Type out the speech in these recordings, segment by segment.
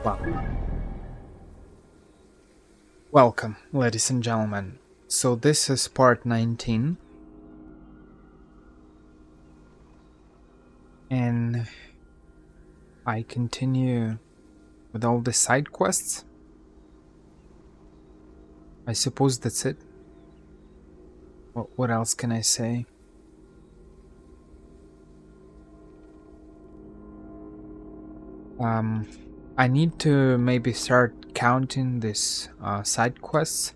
Well, welcome, ladies and gentlemen. So this is part 19, and I continue with all the side quests. I suppose that's it. What else can I say? I need to maybe start counting these side quests.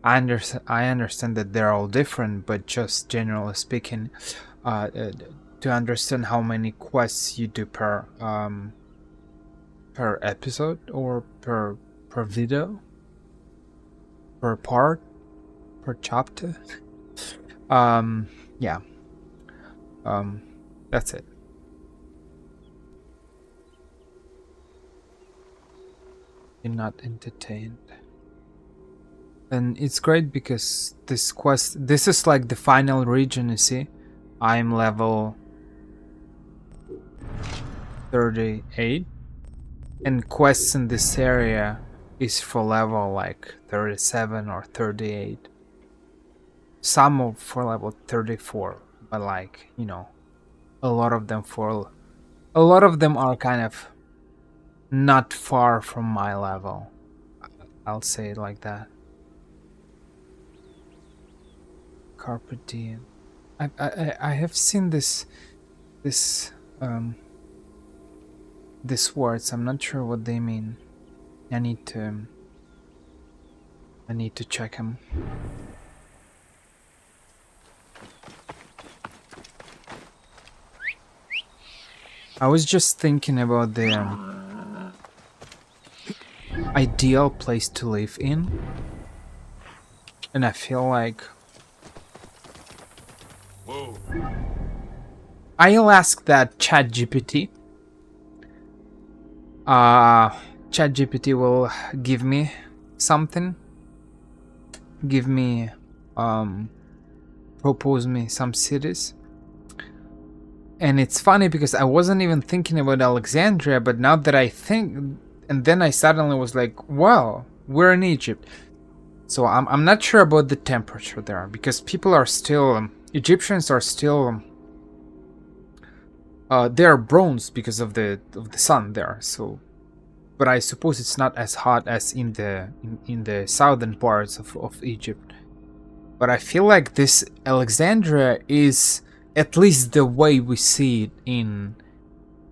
I understand that they're all different, but just generally speaking, to understand how many quests you do per episode or per video, per part, per chapter. Yeah. That's it. You're not entertained. And it's great because this is like the final region, you see. I'm level 38, and quests in this area is for level like 37 or 38. Some for level 34, but like, you know, a lot of them are kind of not far from my level. I'll say it like that. Carpe diem. I have seen these words. I'm not sure what they mean. I need to check them. I was just thinking about the ideal place to live in, and I feel like I'll ask that ChatGPT. ChatGPT will give me something. Propose me some cities. And it's funny because I wasn't even thinking about Alexandria, but now that I think, and then I suddenly was like, wow, we're in Egypt. So I'm not sure about the temperature there, because people are still, Egyptians are still, they are bronze because of the sun there. So, but I suppose it's not as hot as in the southern parts of Egypt. But I feel like this Alexandria is at least the way we see it in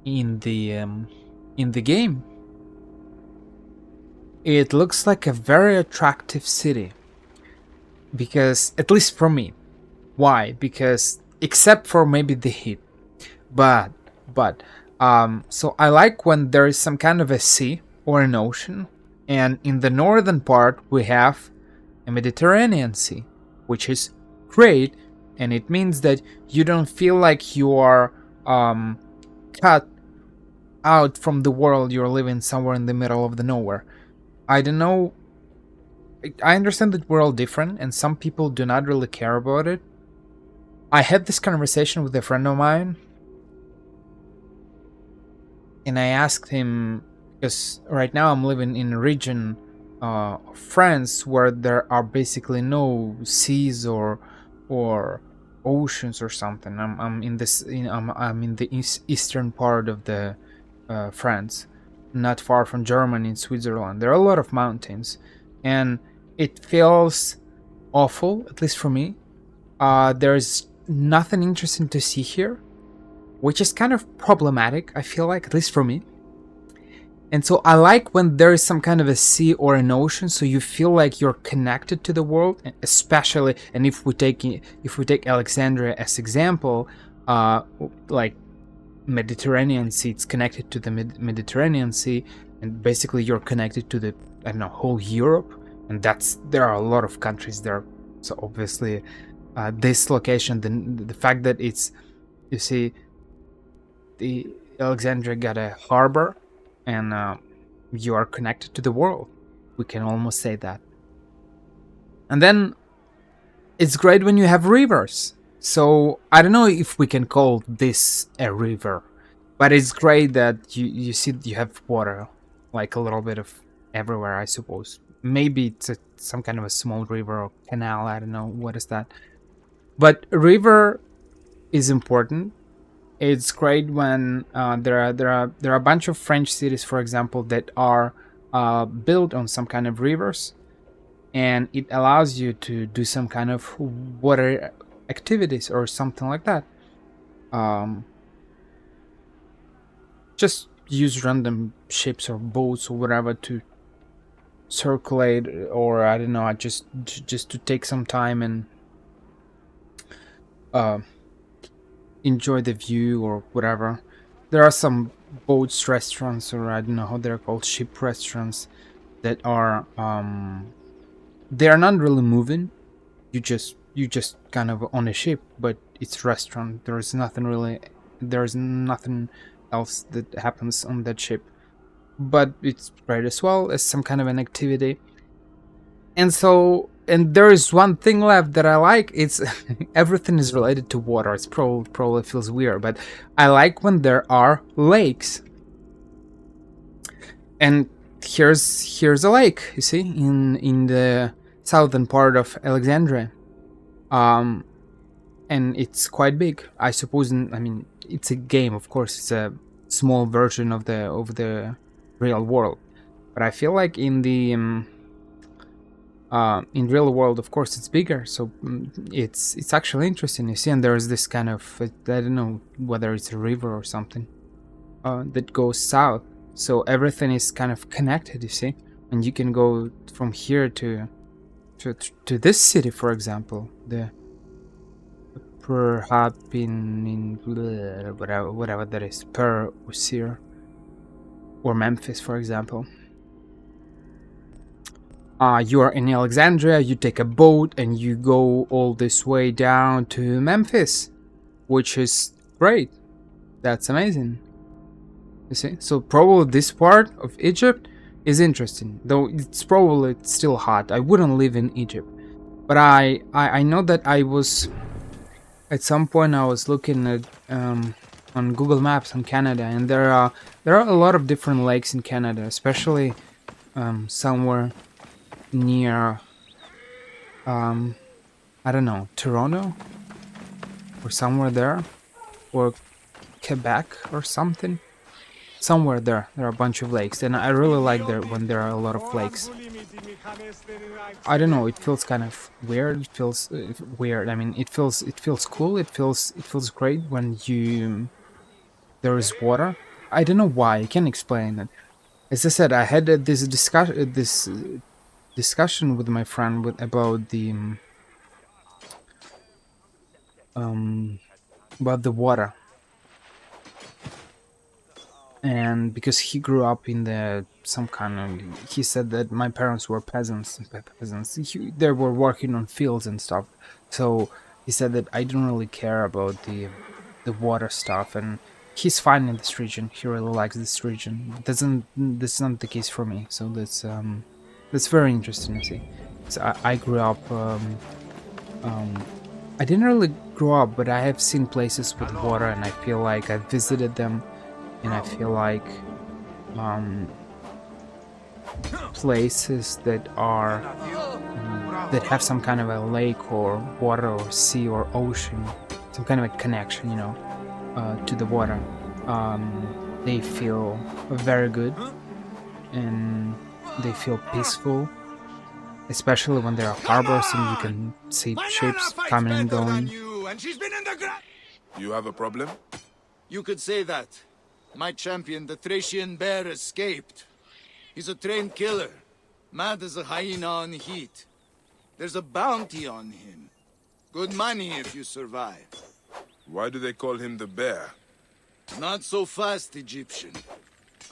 the game. It looks like a very attractive city, because at least for me. Why? Because except for maybe the heat, but so I like when there is some kind of a sea or an ocean, and in the northern part we have a Mediterranean Sea, which is great, and it means that you don't feel like you are cut out from the world. You're living somewhere in the middle of the nowhere. I don't know. I understand that we're all different, and some people do not really care about it. I had this conversation with a friend of mine, and I asked him, because right now I'm living in a region of France where there are basically no seas or oceans or something. I'm in the eastern part of the France, not far from Germany, in Switzerland. There are a lot of mountains, and it feels awful, at least for me. There's nothing interesting to see here, which is kind of problematic, I feel like, at least for me. And so I like when there is some kind of a sea or an ocean, so you feel like you're connected to the world, especially. And if we take Alexandria as example, like Mediterranean Sea, it's connected to the Mediterranean Sea, and basically you're connected to the, I don't know, whole Europe, and there are a lot of countries there. So obviously, this location, the fact that it's, you see, the Alexandria got a harbor, and you are connected to the world. We can almost say that. And then it's great when you have rivers. So I don't know if we can call this a river, but it's great that you see you have water. like a little bit of everywhere, I suppose. Maybe it's some kind of a small river or canal. I don't know what is that. But river is important. It's great when there are a bunch of French cities, for example, that are built on some kind of rivers, and it allows you to do some kind of water activities or something like that. Um, just use random ships or boats or whatever to circulate, or I don't know, just to take some time and uh, enjoy the view or whatever. There are some boats restaurants, or I don't know how they're called, ship restaurants, that are they are not really moving. You just kind of on a ship, but it's restaurant. There's nothing else that happens on that ship. But it's great as well as some kind of an activity. And there is one thing left that I like. It's everything is related to water. It's probably feels weird, but I like when there are lakes. And here's a lake, you see, in the southern part of Alexandria. Um, and it's quite big, I suppose. I mean, it's a game, of course. It's a small version of the real world, but I feel like in real world, of course, it's bigger. So it's actually interesting, you see. And there's this kind of I don't know whether it's a river or something that goes south. So everything is kind of connected, you see, and you can go from here to this city, for example, the perhaps in whatever that is, Per Usir, or Memphis, for example. You are in Alexandria, you take a boat and you go all this way down to Memphis, which is great. That's amazing. You see? So probably this part of Egypt is interesting, though it's probably still hot. I wouldn't live in Egypt. But I know that I was, at some point I was looking at on Google Maps in Canada, and there are a lot of different lakes in Canada, especially somewhere near I don't know, Toronto or somewhere there, or Quebec or something. Somewhere there are a bunch of lakes, and I really like there when there are a lot of lakes. I don't know, it feels kind of weird. It feels weird. I mean, it feels cool. It feels great when there is water. I don't know why. I can't explain it. As I said, I had this discussion with my friend about um the water, and because he grew up in the some kind of, he said that my parents were peasants. They were working on fields and stuff. So he said that I don't really care about the water stuff, and he's fine in this region. He really likes this region. That's not the case for me. So that's very interesting to see. So I grew up um I didn't really grow up, but I have seen places with water, and I feel like I visited them, and I feel like um, places that are that have some kind of a lake or water or sea or ocean, some kind of a connection, to the water. They feel very good, and they feel peaceful, especially when there are harbors and you can see ships coming and going. You have a problem? You could say that. My champion, the Thracian bear, escaped. He's a trained killer, mad as a hyena on heat. There's a bounty on him. Good money if you survive. Why do they call him the bear? Not so fast, Egyptian.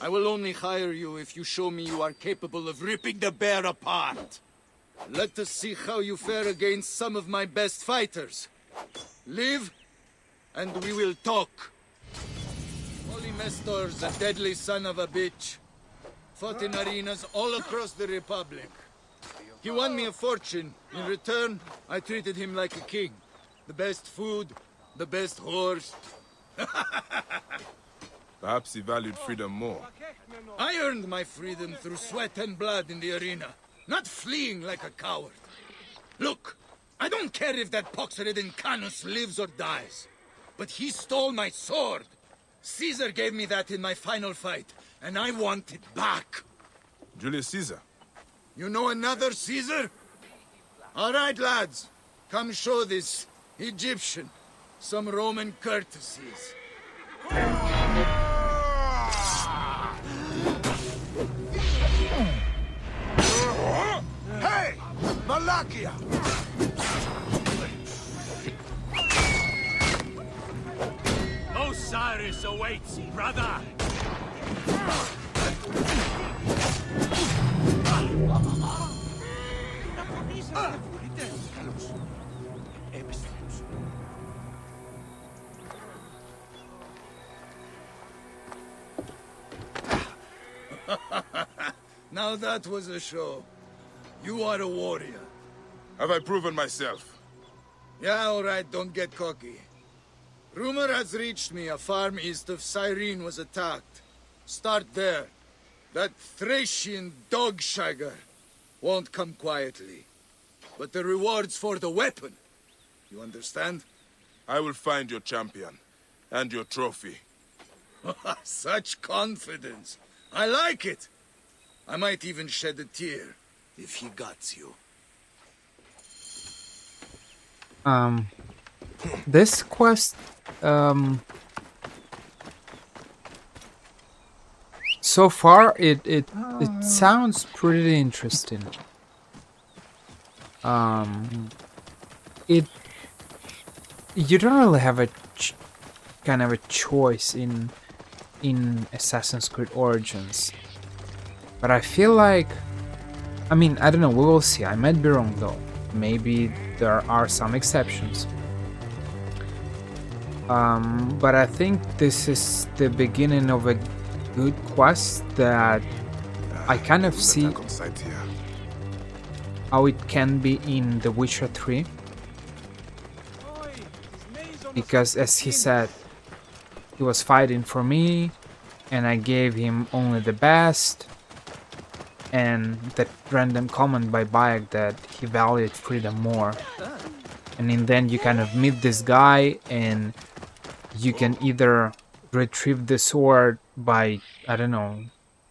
I will only hire you if you show me you are capable of ripping the bear apart. Let us see how you fare against some of my best fighters. Live, and we will talk. Polymestor's a deadly son of a bitch. Fought in arenas all across the Republic. He won me a fortune. In return, I treated him like a king. The best food, the best horse. Perhaps he valued freedom more. I earned my freedom through sweat and blood in the arena, not fleeing like a coward. Look, I don't care if that pox-ridden Canus lives or dies, but he stole my sword. Caesar gave me that in my final fight, and I want it back. Julius Caesar. You know another Caesar? All right, lads. Come show this Egyptian some Roman courtesies. Hey! Malakia! Osiris awaits, brother! Now that was a show. You are a warrior. Have I proven myself? Yeah, all right, don't get cocky. Rumor has reached me a farm east of Cyrene was attacked. Start there. That Thracian dog-shagger won't come quietly. But the reward's for the weapon. You understand? I will find your champion. And your trophy. Such confidence. I like it. I might even shed a tear if he guts you. This quest, so far it sounds pretty interesting. It you don't really have a kind of a choice in Assassin's Creed Origins, but I feel like, I mean, I don't know, we will see. I might be wrong though. Maybe there are some exceptions. But I think this is the beginning of a good quest that I kind of see how it can be in The Witcher 3. Because as he said, he was fighting for me and I gave him only the best. And that random comment by Bayek that he valued freedom more. And then you kind of meet this guy and you can either retrieve the sword by, I don't know,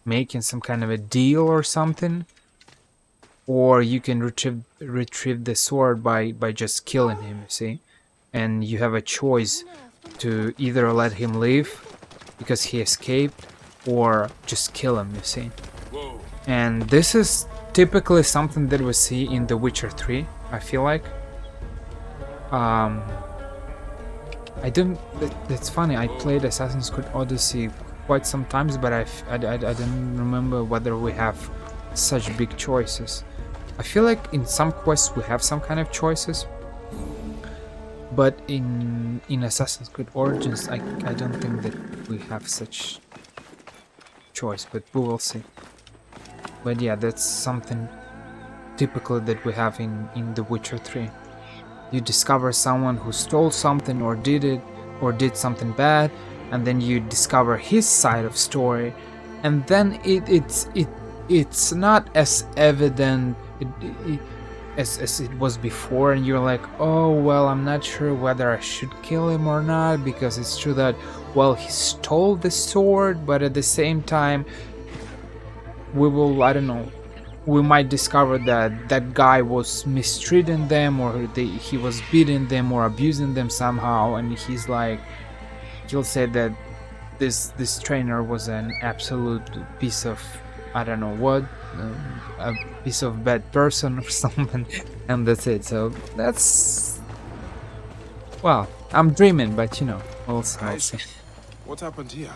making some kind of a deal or something, or you can retrieve the sword by just killing him, you see? And you have a choice to either let him live because he escaped or just kill him, you see? Whoa. And this is typically something that we see in The Witcher 3, I feel like. I don't. It's funny. I played Assassin's Creed Odyssey quite some times, but I don't remember whether we have such big choices. I feel like in some quests we have some kind of choices, but in Assassin's Creed Origins, I don't think that we have such choice. But we will see. But yeah, that's something typical that we have in The Witcher 3. You discover someone who stole something or did something bad, and then you discover his side of story, and then it's not as evident as it was before, and you're like, oh well, I'm not sure whether I should kill him or not, because it's true that, well, he stole the sword, but at the same time we will, I don't know, we might discover that that guy was mistreating them, or he was beating them or abusing them somehow, and he's like, he'll say that this trainer was an absolute piece of, I don't know what, a piece of bad person or something, and that's it. So that's, well, I'm dreaming, but you know, we'll see. What happened here?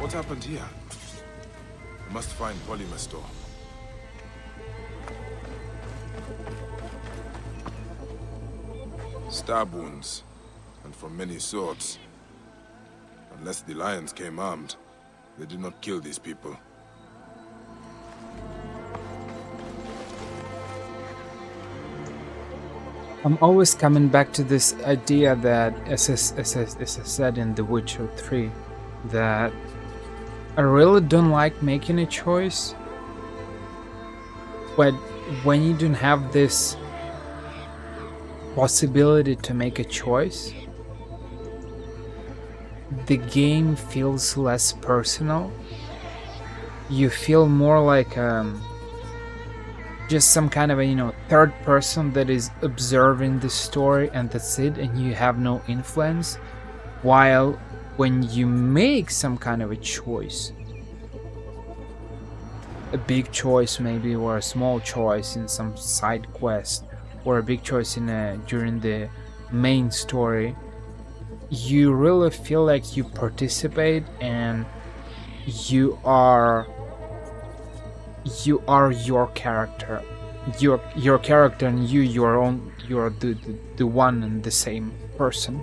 What happened here? I must find Polymer store. stab wounds, and from many swords. Unless the lions came armed, they did not kill these people. I'm always coming back to this idea that, as I said in The Witcher 3, that I really don't like making a choice, but when you don't have this possibility to make a choice, the game feels less personal. You feel more like just some kind of a third person that is observing the story, and that's it, and you have no influence. While when you make some kind of a choice, a big choice maybe, or a small choice in some side quest, or a big choice during the main story, you really feel like you participate, and you are your character, your character, and you're the one and the same person.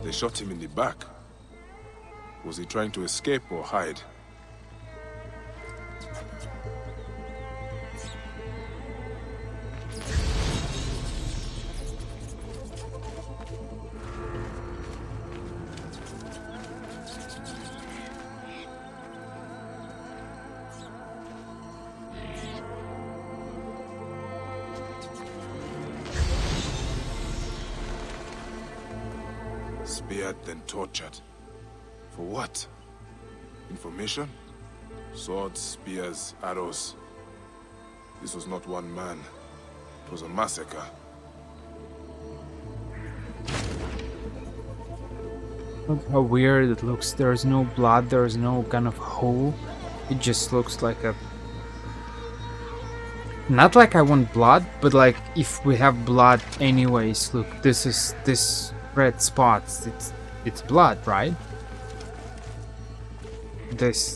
They shot him in the back. Was he trying to escape or hide? Speared, then tortured. For what? Information? Swords, spears, arrows. This was not one man. It was a massacre. Look how weird it looks. There's no blood, there's no kind of hole. It just looks like a... Not like I want blood, but like if we have blood anyways. Look, this red spots, it's blood, right?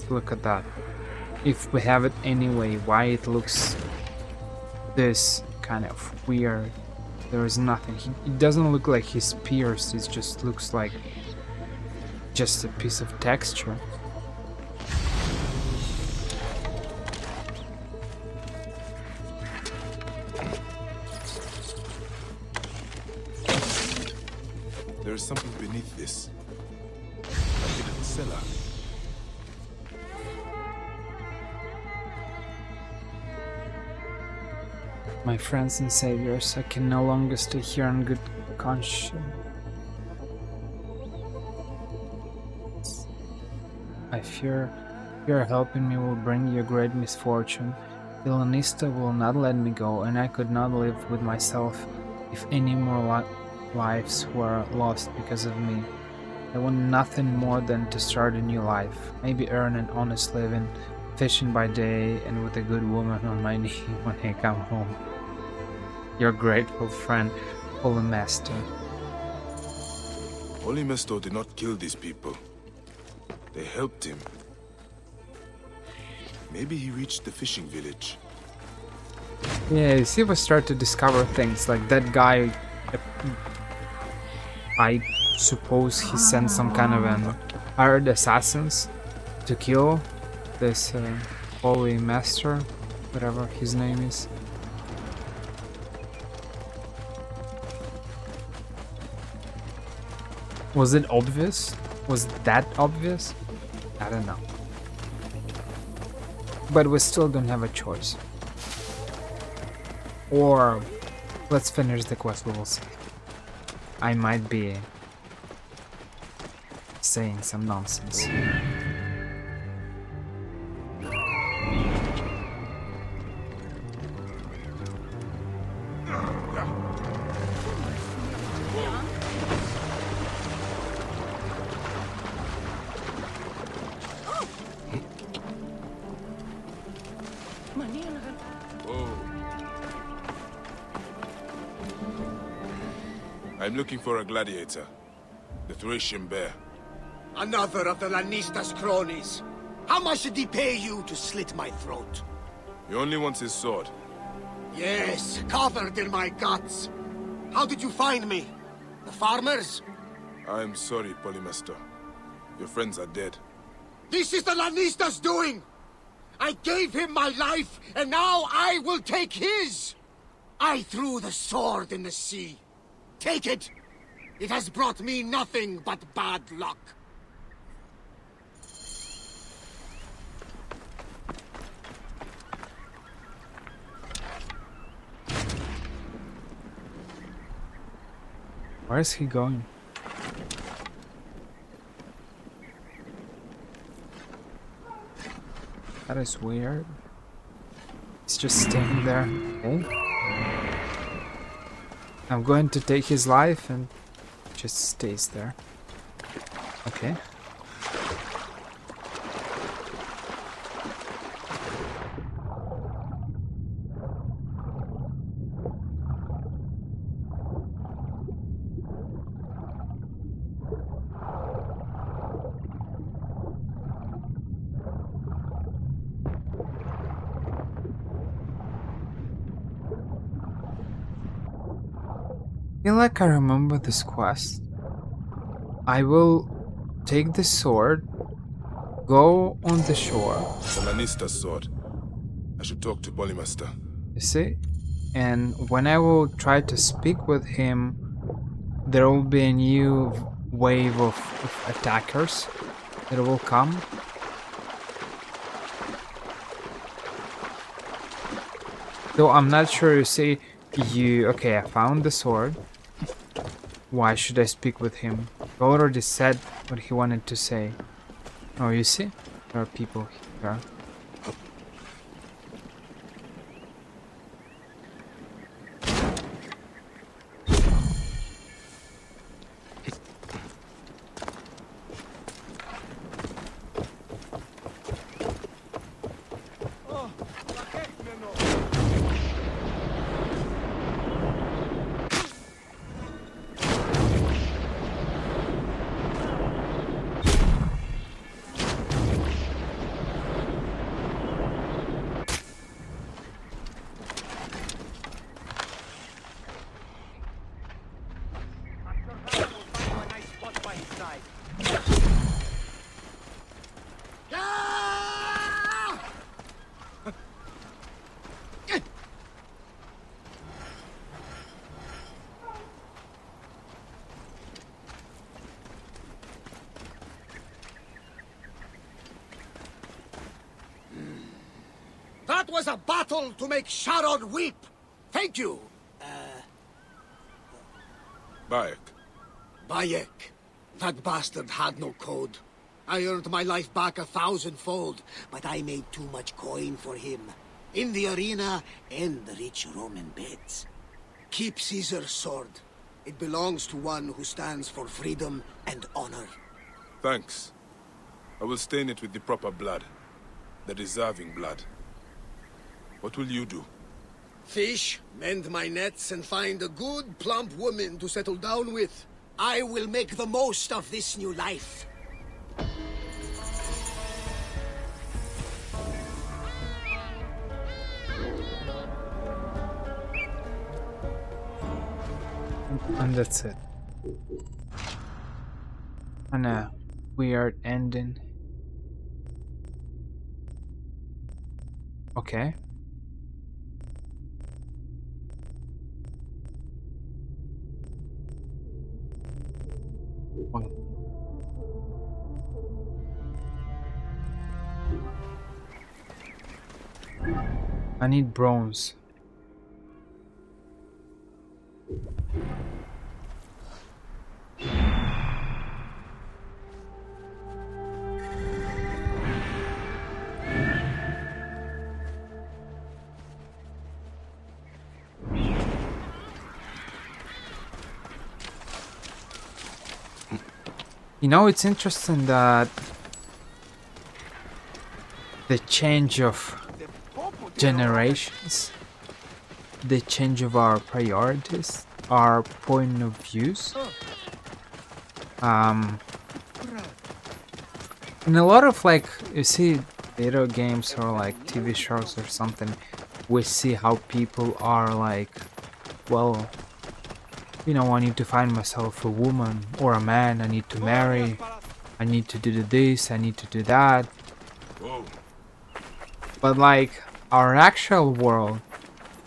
Look at that. If we have it anyway, why it looks this kind of weird? There is nothing. It doesn't look like he's pierced. It just looks like just a piece of texture. There is something beneath this. A hidden cellar. My friends and saviors, I can no longer stay here on good conscience. I fear your helping me will bring you great misfortune. Vilanista will not let me go, and I could not live with myself if any more lives were lost because of me. I want nothing more than to start a new life, maybe earn an honest living, fishing by day and with a good woman on my knee when I come home. Your grateful friend, Holy Master. Holy Master did not kill these people. They helped him. Maybe he reached the fishing village. Yeah, you see, we start to discover things like that guy. I suppose he sent some kind of an hired assassins to kill this Holy Master, whatever his name is. Was it obvious? Was that obvious? I don't know. But we still don't have a choice. Or let's finish the quest, we will see. I might be saying some nonsense. I'm looking for a gladiator. The Thracian bear. Another of the Lannista's cronies. How much did he pay you to slit my throat? He only wants his sword. Yes, covered in my guts. How did you find me? The farmers? I'm sorry, Polymaster. Your friends are dead. This is the Lannister's doing! I gave him my life, and now I will take his! I threw the sword in the sea. Take it! It has brought me nothing but bad luck. Where is he going? That is weird. He's just staying there. Okay. I'm going to take his life and just stays there. Okay. I feel like I remember this quest. I will take the sword, go on the shore, The Lannister's sword. I should talk to Polymaster. you see? And when I will try to speak with him, there will be a new wave of attackers that will come. Though I'm not sure, you see, okay, I found the sword. Why should I speak with him? He already said what he wanted to say. Oh, you see? There are people here. That was a battle to make Sharon weep! Thank you, Bayek. Bayek. That bastard had no code. I earned my life back 1,000-fold, but I made too much coin for him. In the arena and the rich Roman beds. Keep Caesar's sword. It belongs to one who stands for freedom and honor. Thanks. I will stain it with the proper blood. The deserving blood. What will you do? Fish, mend my nets, and find a good, plump woman to settle down with. I will make the most of this new life. And that's it. And a weird ending. Okay. Well. I need bronze. You know, it's interesting that the change of generations, the change of our priorities, our point of views. In a lot of, like, you see video games or like TV shows or something, we see how people are like, well, I need to find myself a woman or a man, I need to marry, I need to do this, I need to do that. Whoa. But like our actual world,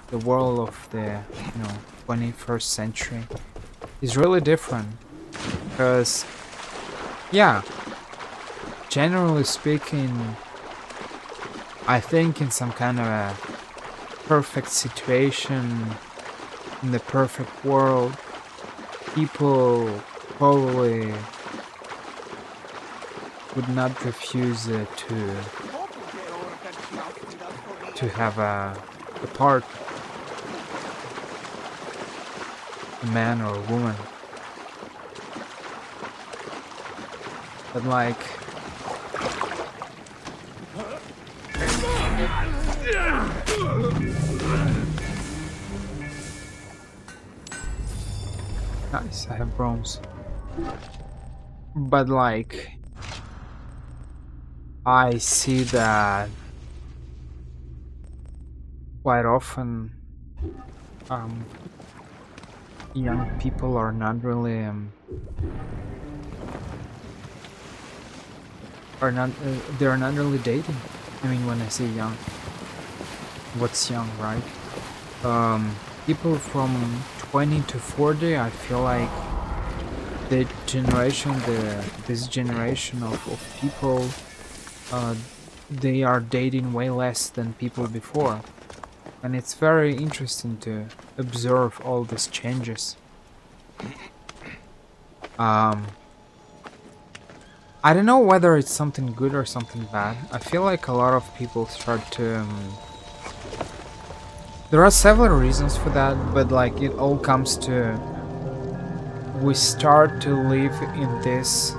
the world of the 21st century, is really different. Because, yeah, generally speaking, I think in some kind of a perfect situation, in the perfect world, people probably would not refuse to have a part, a man or a woman. But like, nice, I have bronze. But like, I see that quite often young people are not really they're not really dating. I mean, when I say young, what's young, right? People from 20 to 40, I feel like this generation of people, they are dating way less than people before. And it's very interesting to observe all these changes. I don't know whether it's something good or something bad. I feel like a lot of people start to there are several reasons for that, but like it all comes to we start to live in this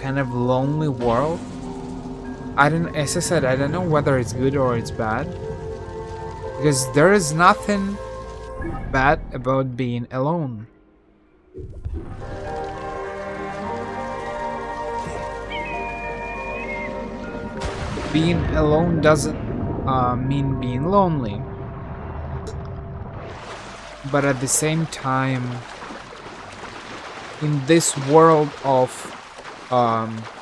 kind of lonely world. As I said, I don't know whether it's good or it's bad, because there is nothing bad about being alone. Being alone doesn't mean being lonely, but at the same time, in this world of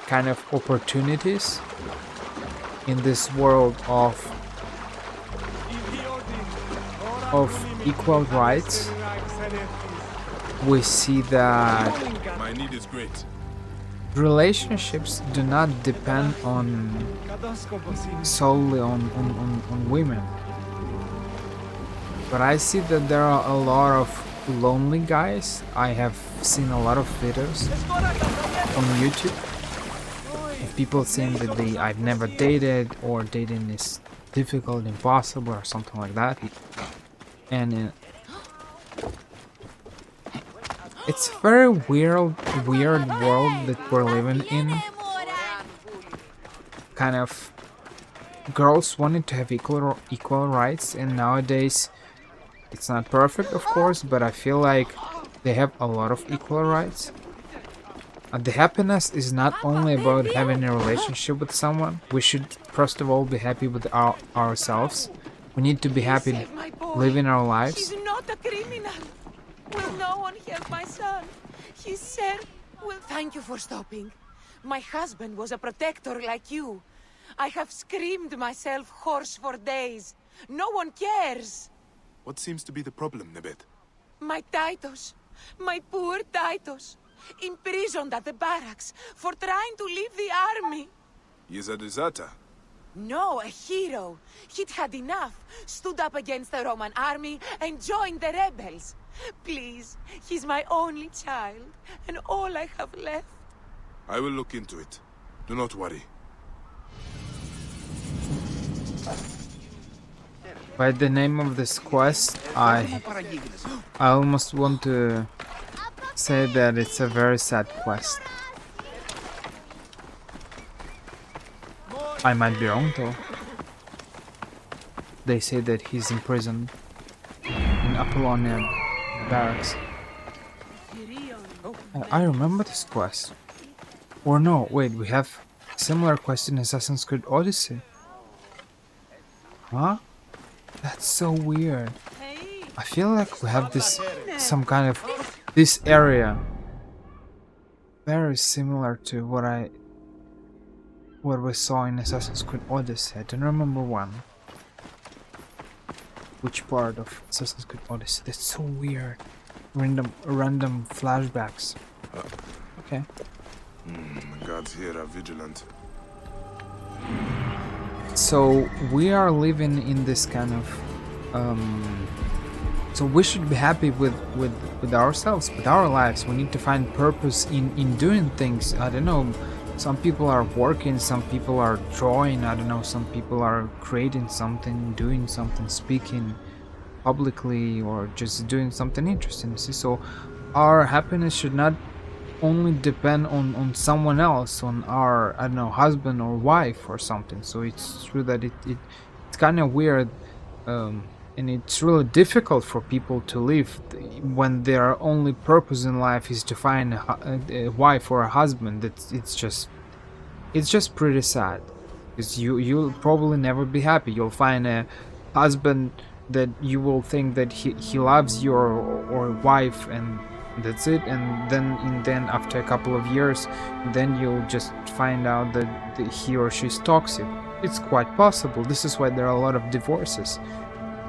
kind of opportunities, in this world of equal rights, we see that My need is great. relationships do not depend solely on women. But I see that there are a lot of lonely guys. I have seen a lot of videos on YouTube of people saying that I've never dated, or dating is difficult, impossible, or something like that. And it's a very weird world that we're living in. Kind of girls wanted to have equal rights, and nowadays it's not perfect, of course, but I feel like they have a lot of equal rights. The happiness is not only about having a relationship with someone. We should first of all be happy with ourselves. We need to be happy living our lives. She's not a criminal. Will no one help my son? He said, well, thank you for stopping. My husband was a protector like you. I have screamed myself hoarse for days. No one cares. What seems to be the problem, Nebet? My Titus, my poor Titus, imprisoned at the barracks for trying to leave the army. He is a deserter. No, a hero. He'd had enough, stood up against the Roman army, and joined the rebels. Please, he's my only child, and all I have left. I will look into it. Do not worry. By the name of this quest, I almost want to say that it's a very sad quest. I might be wrong though. They say that he's imprisoned in Apollonia barracks. I remember this quest. Or no, wait, we have a similar quest in Assassin's Creed Odyssey. Huh? That's so weird. Hey, I feel like we have this some kind of this area very similar to what we saw in Assassin's Creed Odyssey. I don't remember one. Which part of Assassin's Creed Odyssey? That's so weird. Random flashbacks. Okay. The guards here are vigilant. So we are living in this kind of so we should be happy with ourselves, with our lives. We need to find purpose in doing things. I don't know, some people are working, some people are drawing, I don't know, some people are creating something, doing something, speaking publicly, or just doing something interesting. See, so our happiness should not only depend on someone else, on our, I don't know, husband or wife or something. So it's true that it's kind of weird, and it's really difficult for people to live when their only purpose in life is to find a wife or a husband. It's just pretty sad, because you'll probably never be happy. You'll find a husband that you will think that he loves you, or wife, and that's it. And then after a couple of years, then you'll just find out that he or she's toxic. It's quite possible. This is why there are a lot of divorces.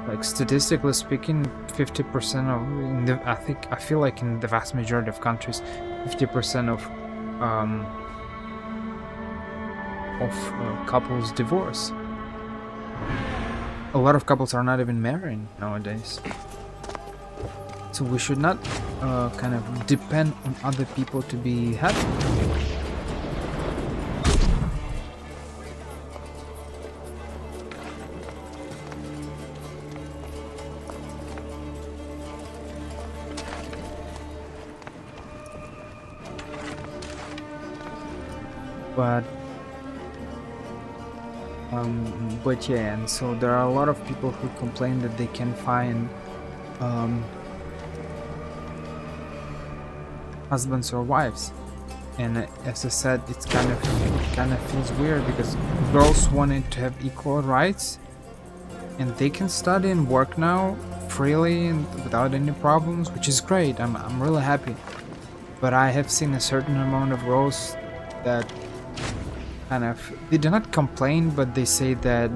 Like, statistically speaking, 50% of I feel like in the vast majority of countries, 50% of couples divorce. A lot of couples are not even marrying nowadays. So we should not kind of depend on other people to be happy. But yeah, and so there are a lot of people who complain that they can find husbands or wives, and as I said, it kind of feels weird, because girls wanted to have equal rights, and they can study and work now freely and without any problems, which is great. I'm really happy. But I have seen a certain amount of girls that kind of, they do not complain, but they say that,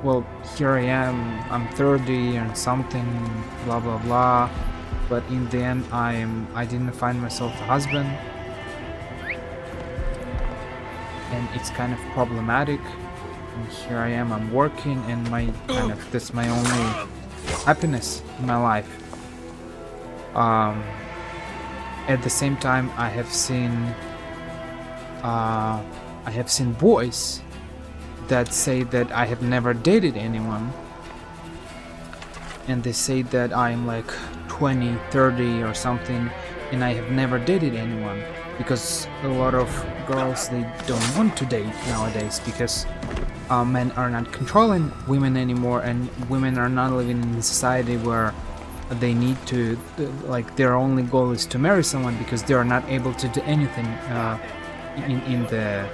well, here I am, I'm 30 and something, blah blah blah, but in the end I didn't find myself a husband, and it's kind of problematic. And here I am, I'm working, and that's my only happiness in my life. At the same time, I have seen boys that say that I have never dated anyone, and they say that I'm like 20, 30 or something, and I have never dated anyone, because a lot of girls, they don't want to date nowadays, because men are not controlling women anymore, and women are not living in a society where they need to, like, their only goal is to marry someone, because they are not able to do anything in the,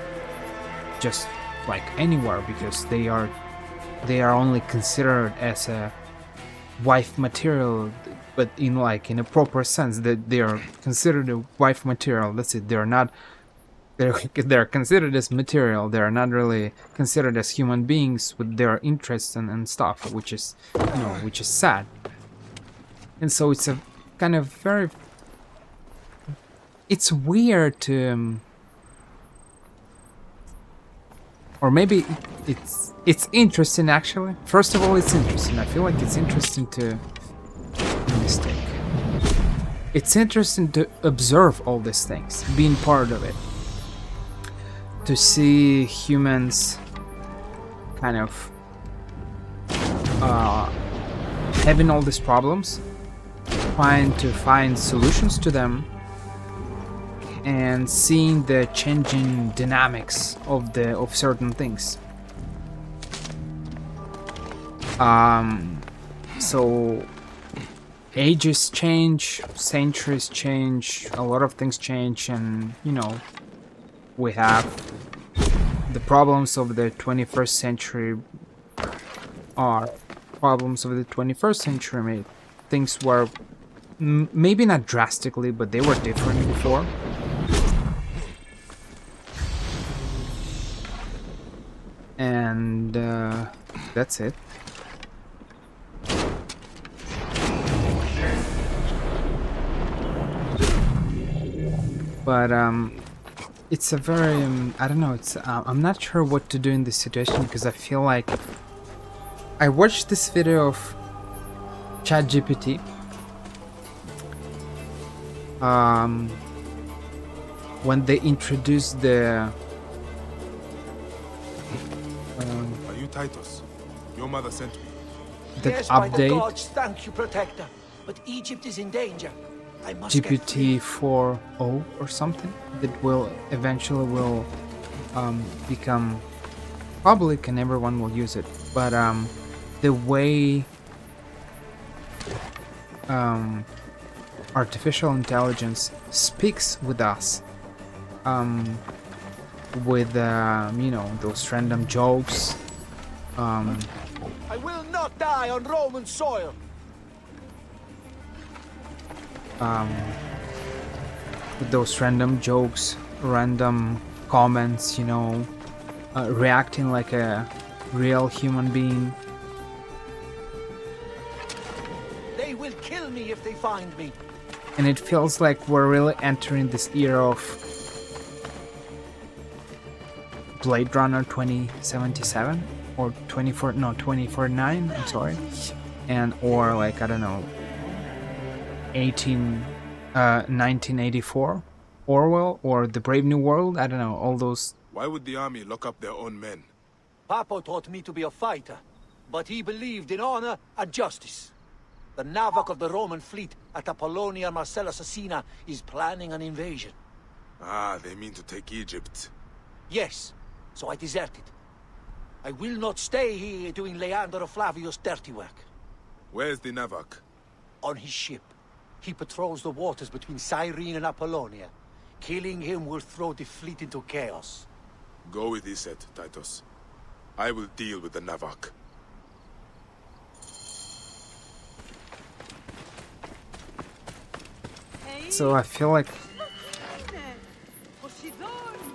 just like anywhere, because they are only considered as a wife material, but in a proper sense, that they are considered a wife material. That's it. They're considered as material. They are not really considered as human beings with their interests and stuff, which is sad. And so it's a kind of it's weird to, or maybe it's interesting, actually. First of all, it's interesting. I feel like it's interesting to mistake. It's interesting to observe all these things, being part of it, to see humans kind of having all these problems, trying to find solutions to them, and seeing the changing dynamics of certain things. So ages change, centuries change, a lot of things change, and we have the problems of the 21st century are problems of the 21st century. Made things were maybe not drastically, but they were different before. And that's it. But it's a very I don't know. It's I'm not sure what to do in this situation because I feel like I watched this video of ChatGPT. When they introduced the Are you Titus? Your mother sent me. that By the update gods, thank you, Protector. But Egypt is in danger. I must get GPT free. 4.0 or something that will eventually will become public and everyone will use it. But the way artificial intelligence speaks with us, with you know, those random jokes, I will not die on Roman soil. with those random jokes, random comments, you know, reacting like a real human being. They will kill me if they find me. And it feels like we're really entering this era of Blade Runner 2077 or 2049, I'm sorry. And or like, I don't know, 1984 Orwell or The Brave New World, I don't know, all those. Why would the army lock up their own men? Papa taught me to be a fighter, but he believed in honor and justice. The Navak of the Roman fleet at Apollonia Marcella Assassina is planning an invasion. Ah, they mean to take Egypt. Yes, so I deserted. I will not stay here doing Leander Flavius' dirty work. Where's the Navak? On his ship, he patrols the waters between Cyrene and Apollonia. Killing him will throw the fleet into chaos. Go with Iset, Titus. I will deal with the Navak. So I feel like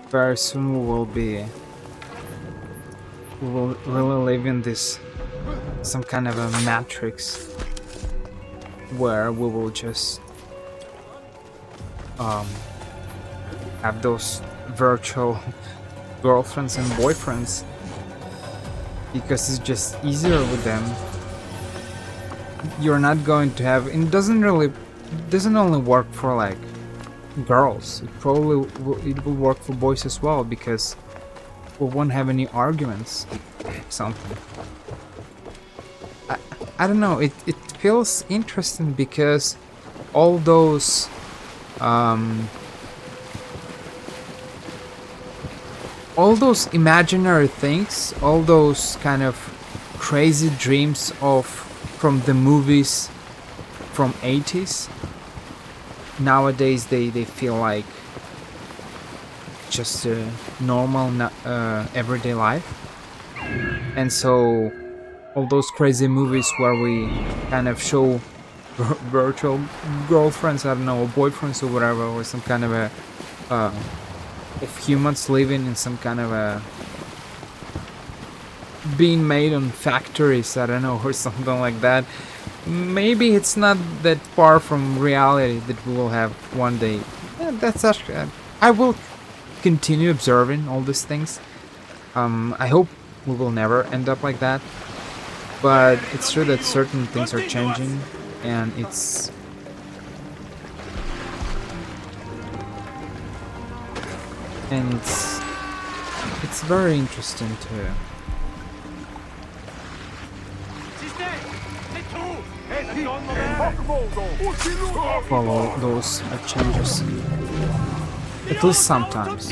very soon we will really live in this some kind of a matrix where we will just have those virtual girlfriends and boyfriends because it's just easier with them. You're not going to have, it doesn't only work for like girls, it probably will work for boys as well because we won't have any arguments something. I don't know, it feels interesting because all those imaginary things, all those kind of crazy dreams of from the movies from 80s, nowadays they feel like just a normal everyday life. And so all those crazy movies where we kind of show virtual girlfriends, I don't know, or boyfriends or whatever, or some kind of a of humans living in some kind of a being made on factories, I don't know, or something like that. Maybe it's not that far from reality that we will have one day. Yeah, that's actually, I will continue observing all these things. I hope we will never end up like that. But it's true that certain things are changing, and it's very interesting to follow those changes, at least sometimes,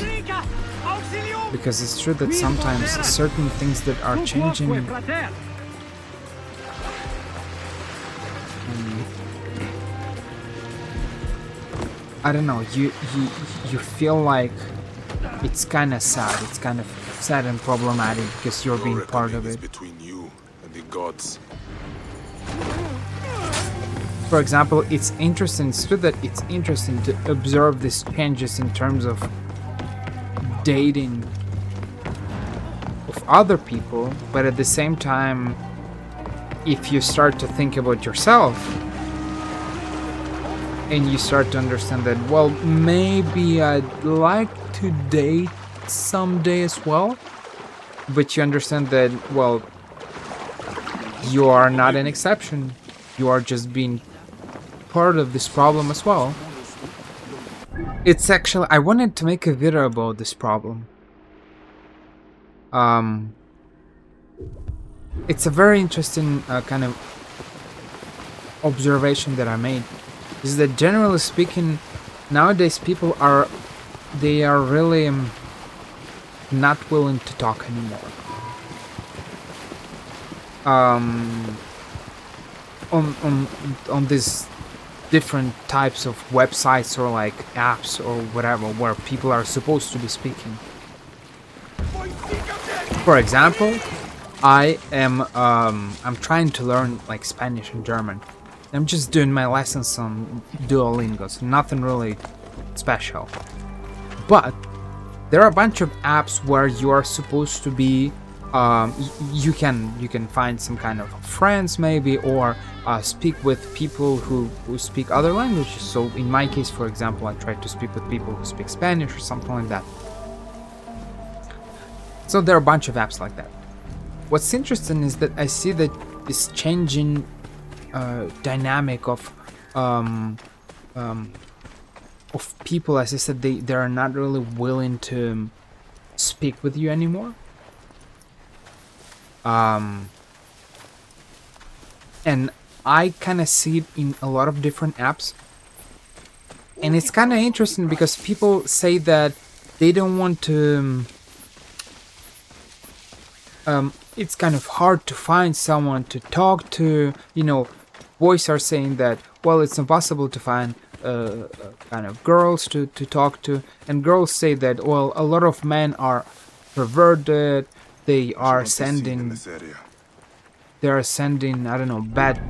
because it's true that sometimes certain things that are changing I don't know, you feel like it's kind of sad, it's kind of sad and problematic because you're being part of it. Between you and the gods. For example, it's interesting. It's true that it's interesting to observe these changes in terms of dating of other people, but at the same time, if you start to think about yourself and you start to understand that, well, maybe I'd like to date someday as well, but you understand that, well, you are not an exception. You are just being part of this problem as well. It's actually, I wanted to make a video about this problem. It's a very interesting kind of observation that I made. Is that generally speaking, nowadays people are really not willing to talk anymore. On these different types of websites or like apps or whatever where people are supposed to be speaking. For example, I'm trying to learn like Spanish and German. I'm just doing my lessons on Duolingo, so nothing really special. But there are a bunch of apps where you are supposed to be you can find some kind of friends maybe, or speak with people who speak other languages. So in my case, for example, I try to speak with people who speak Spanish or something like that. So there are a bunch of apps like that. What's interesting is that I see that this changing dynamic of people, as I said, they are not really willing to speak with you anymore. And I kind of see it in a lot of different apps. And it's kind of interesting because people say that they don't want to... it's kind of hard to find someone to talk to. You know, boys are saying that, well, it's impossible to find kind of girls to talk to. And girls say that, well, a lot of men are perverted. They are sending, I don't know, bad,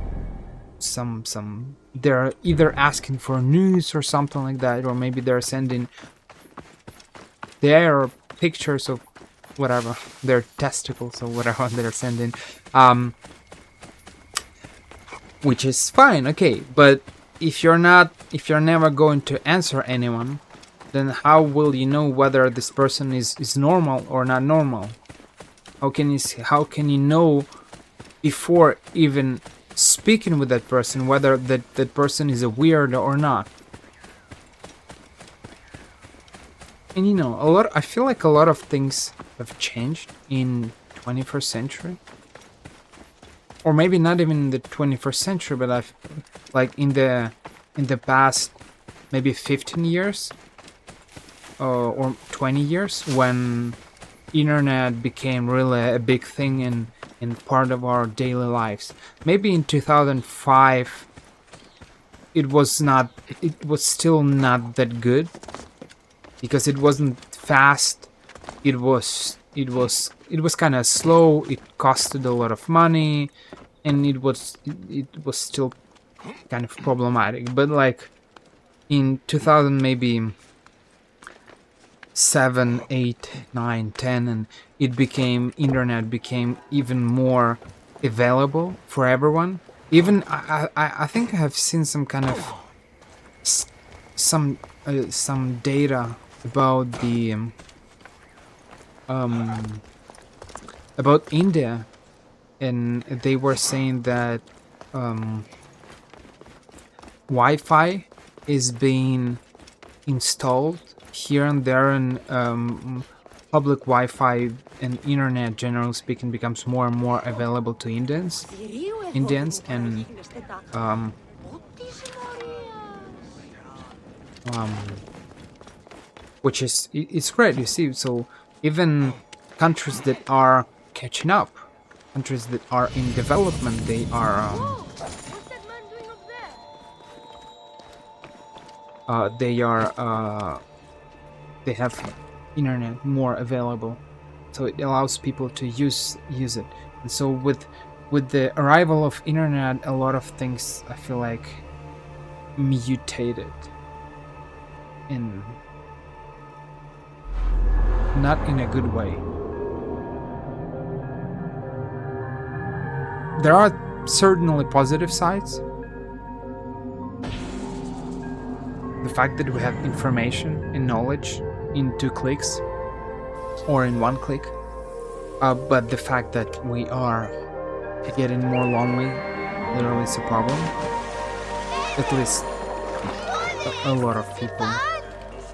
they're either asking for news or something like that, or maybe they're sending their pictures of whatever, their testicles or whatever they're sending, which is fine, okay, but if you're never going to answer anyone, then how will you know whether this person is normal or not normal? How can you know before even speaking with that person whether that person is a weirdo or not? And you know, I feel like a lot of things have changed in 21st century. Or maybe not even in the 21st century, but I've like in the past maybe 15 years or 20 years, when internet became really a big thing in part of our daily lives. Maybe in 2005 it was still not that good because it wasn't fast. It was kind of slow. It costed a lot of money, and it was still kind of problematic. But like in 2000, maybe 7, 8, 9, 10, and internet became even more available for everyone. Even I think I have seen some kind of some data about the about India, and they were saying that Wi-Fi is being installed here and there, and public Wi-Fi and internet, generally speaking, becomes more and more available to Indians, and which is it's great, you see. So even countries that are catching up, countries that are in development, they are they have internet more available, so it allows people to use it. And so with with the arrival of internet, a lot of things I feel like mutated in not in a good way. There are certainly positive sides. The fact that we have information and knowledge in 2 clicks or in 1 click, but the fact that we are getting more lonely literally is a problem. At least a lot of people.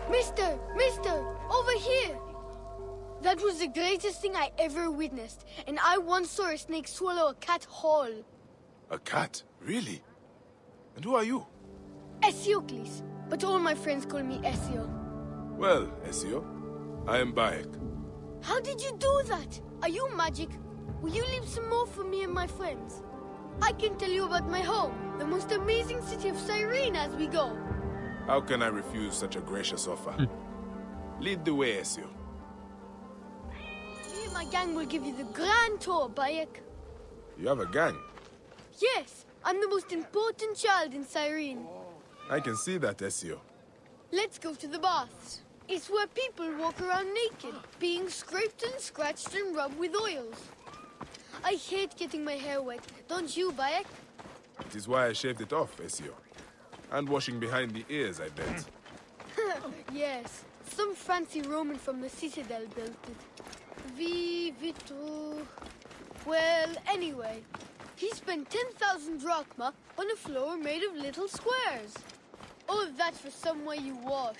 Mister, over here! That was the greatest thing I ever witnessed, and I once saw a snake swallow a cat whole. A cat? Really? And who are you? Esiocles, but all my friends call me Ezio. Well, Ezio, I am Bayek. How did you do that? Are you magic? Will you leave some more for me and my friends? I can tell you about my home, the most amazing city of Cyrene as we go. How can I refuse such a gracious offer? Lead the way, Ezio. Me and my gang will give you the grand tour, Bayek. You have a gang. Yes, I'm the most important child in Cyrene. I can see that, Ezio. Let's go to the baths. It's where people walk around naked, being scraped and scratched and rubbed with oils. I hate getting my hair wet, don't you, Bayek? It is why I shaved it off, Ezio. And washing behind the ears, I bet. Yes, some fancy Roman from the Citadel built it. Vitru... Well, anyway, he spent 10,000 drachma on a floor made of little squares. All that's for some way you wash.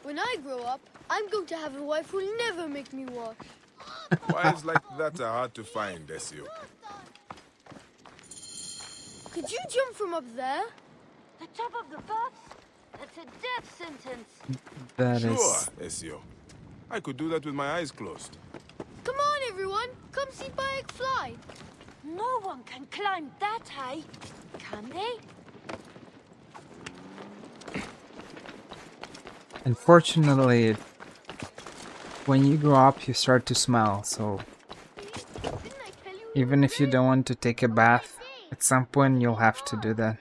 When I grow up, I'm going to have a wife who'll never make me wash. Wives like that are hard to find, Ezio. Could you jump from up there? The top of the baths? That's a death sentence. That Sure, is Ezio. I could do that with my eyes closed. Come on, everyone. Come see Bayek fly. No one can climb that high, can they? unfortunately when you grow up you start to smell, so even if you don't want to take a bath, at some point you'll have to do that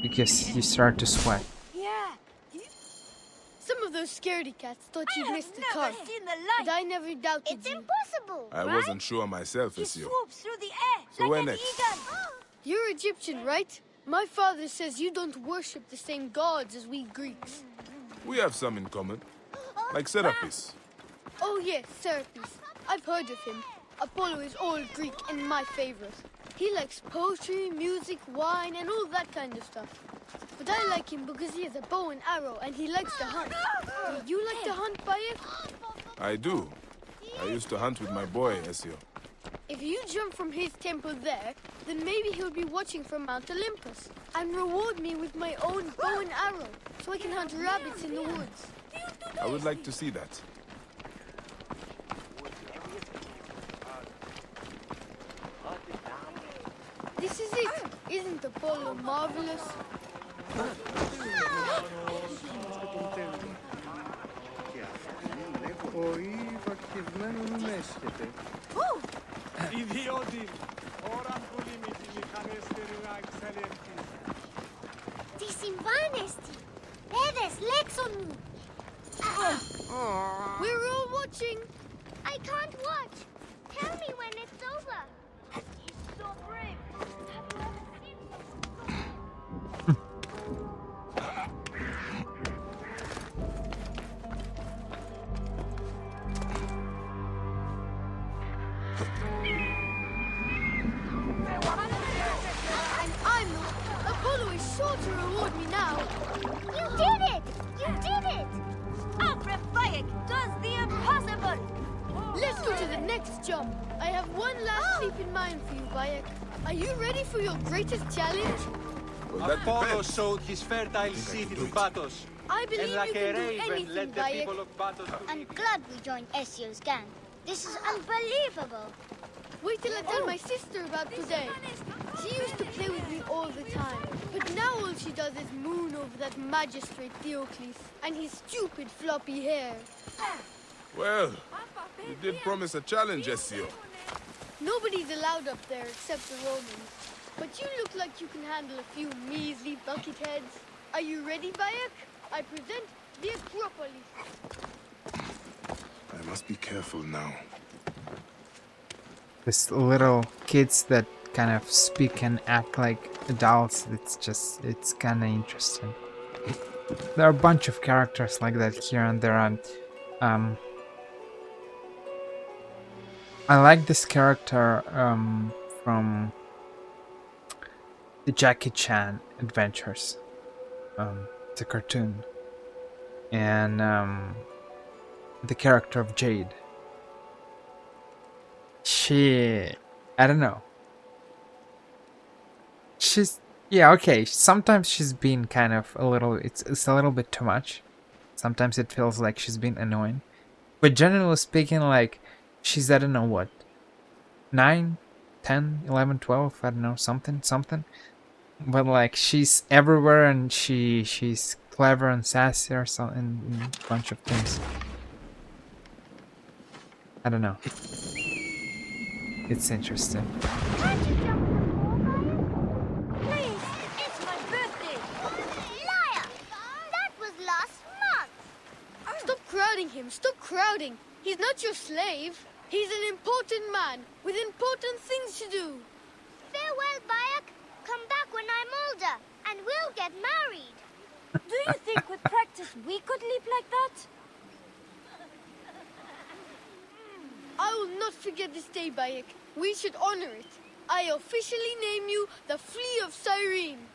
because you start to sweat. Some of those scaredy cats thought you'd missed the car, but I never doubted It's you. impossible, I wasn't sure myself, He Ezio. swoops through the air So like where an next? eagle. You're Egyptian, right? My father says you don't worship the same gods as we Greeks. We have some in common. Like Serapis. Oh yes, Serapis. I've heard of him. Apollo is all Greek and my favorite. He likes poetry, music, wine, and all that kind of stuff. But I like him because he has a bow and arrow and he likes to hunt. Do you like to hunt, Bayek? I do. I used to hunt with my boy, Ezio. If you jump from his temple there, then maybe he'll be watching from Mount Olympus and reward me with my own bow and arrow so I can hunt rabbits in the woods. I would like to see that. This is it. Isn't Apollo marvelous? Τι συμβάνει, έδες λέξον μου. We're all watching. I can't watch. Tell me when it's over. He's so brave. Have you ever seen someone? And I'm Apollo is sure to reward me now. You did it! You did it! Bayek does the impossible! Let's go to the next jump. I have one last leap in mind for you, Bayek. Are you ready for your greatest challenge? Well, that Apollo depends. showed his fertile city to Batos. I believe And you like can a do raven anything, led the Bayek. people of Batos to I'm glad we joined Ezio's gang. This is unbelievable. Wait till I tell my sister about today. She used to play with me all the time. But now all she does is moon over that magistrate Theocles and his stupid floppy hair. Well, you did promise a challenge, Ezio. Nobody's allowed up there except the Romans. But you look like you can handle a few measly bucket heads. Are you ready, Bayek? I present the Acropolis. I must be careful now. This little kids that kind of speak and act like adults, it's kind of interesting. There are a bunch of characters like that here and there, and I like this character from the Jackie Chan Adventures, the cartoon, and the character of Jade. I don't know. Yeah, okay. Sometimes she's been kind of a little. It's a little bit too much. Sometimes it feels like she's been annoying, but generally speaking, like she's, I don't know what, 9, 10, 11, 12. I don't know, something. But like she's everywhere, and she's clever and sassy or something, and a bunch of things. I don't know. It's interesting. Can't you jump the wall, Bayek? Please, it's my birthday. Liar! That was last month. Stop crowding him. Stop crowding. He's not your slave. He's an important man with important things to do. Farewell, Bayek. Come back when I'm older, and we'll get married. Do you think with practice we could live like that? I will not forget this day, Bayek. We should honor it. I officially name you the Flea of Cyrene.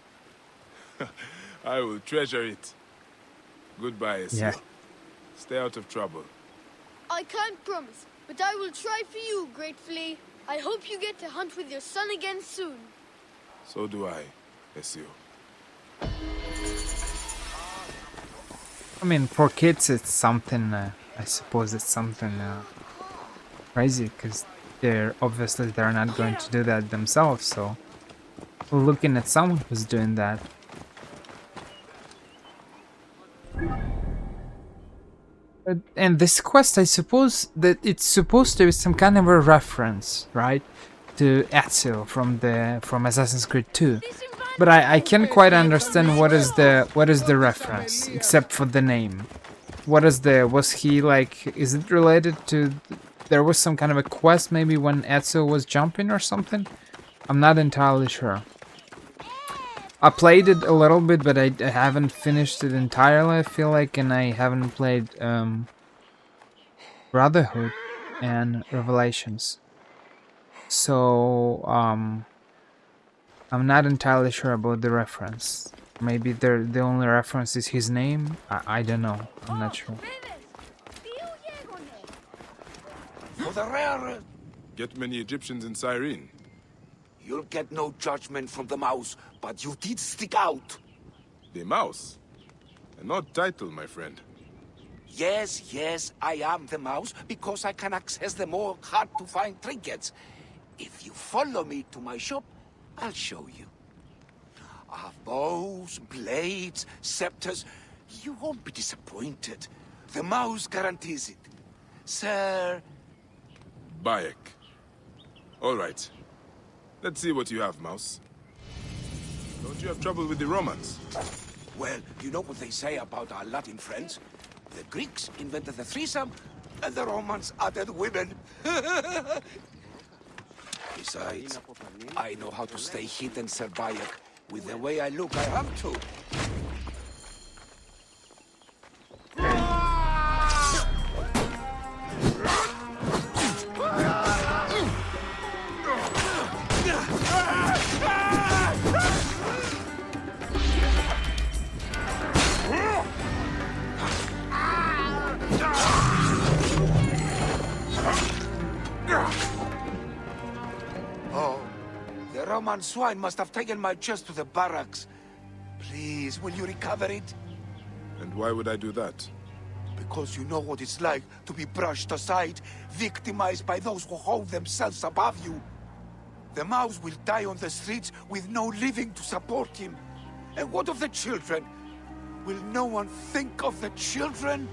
I will treasure it. Goodbye, Ezio. Yeah. Stay out of trouble. I can't promise, but I will try for you, Great Flea. I hope you get to hunt with your son again soon. So do I, Ezio. I mean, for kids, it's something. I suppose it's something crazy, because they're not going to do that themselves. So, looking at someone who's doing that. And this quest, I suppose that it's supposed to be some kind of a reference, right, to Ezio from Assassin's Creed 2. But I can't quite understand what is the reference, except for the name. Was he like, is it related to, there was some kind of a quest maybe when Ezio was jumping or something? I'm not entirely sure. I played it a little bit, but I haven't finished it entirely, I feel like, and I haven't played Brotherhood and Revelations. So, I'm not entirely sure about the reference. Maybe the only reference is his name? I don't know. I'm not sure. For the rare, Get many Egyptians in Cyrene. you'll get no judgment from the mouse, but you did stick out. The mouse. An odd title, my friend. Yes, I am the mouse, because I can access the more hard-to-find trinkets. If you follow me to my shop, I'll show you. I have bows, blades, scepters. You won't be disappointed. The mouse guarantees it. Sir... Bayek. All right. Let's see what you have, mouse. Don't you have trouble with the Romans? Well, you know what they say about our Latin friends? The Greeks invented the threesome, and the Romans added women. Besides, I know how to stay hidden, Sir Bayek. With the way I look, I have to. Oh, the Roman swine must have taken my chest to the barracks. Please, will you recover it? And why would I do that? Because you know what it's like to be brushed aside, victimized by those who hold themselves above you. The mouse will die on the streets with no living to support him. And what of the children? Will no one think of the children?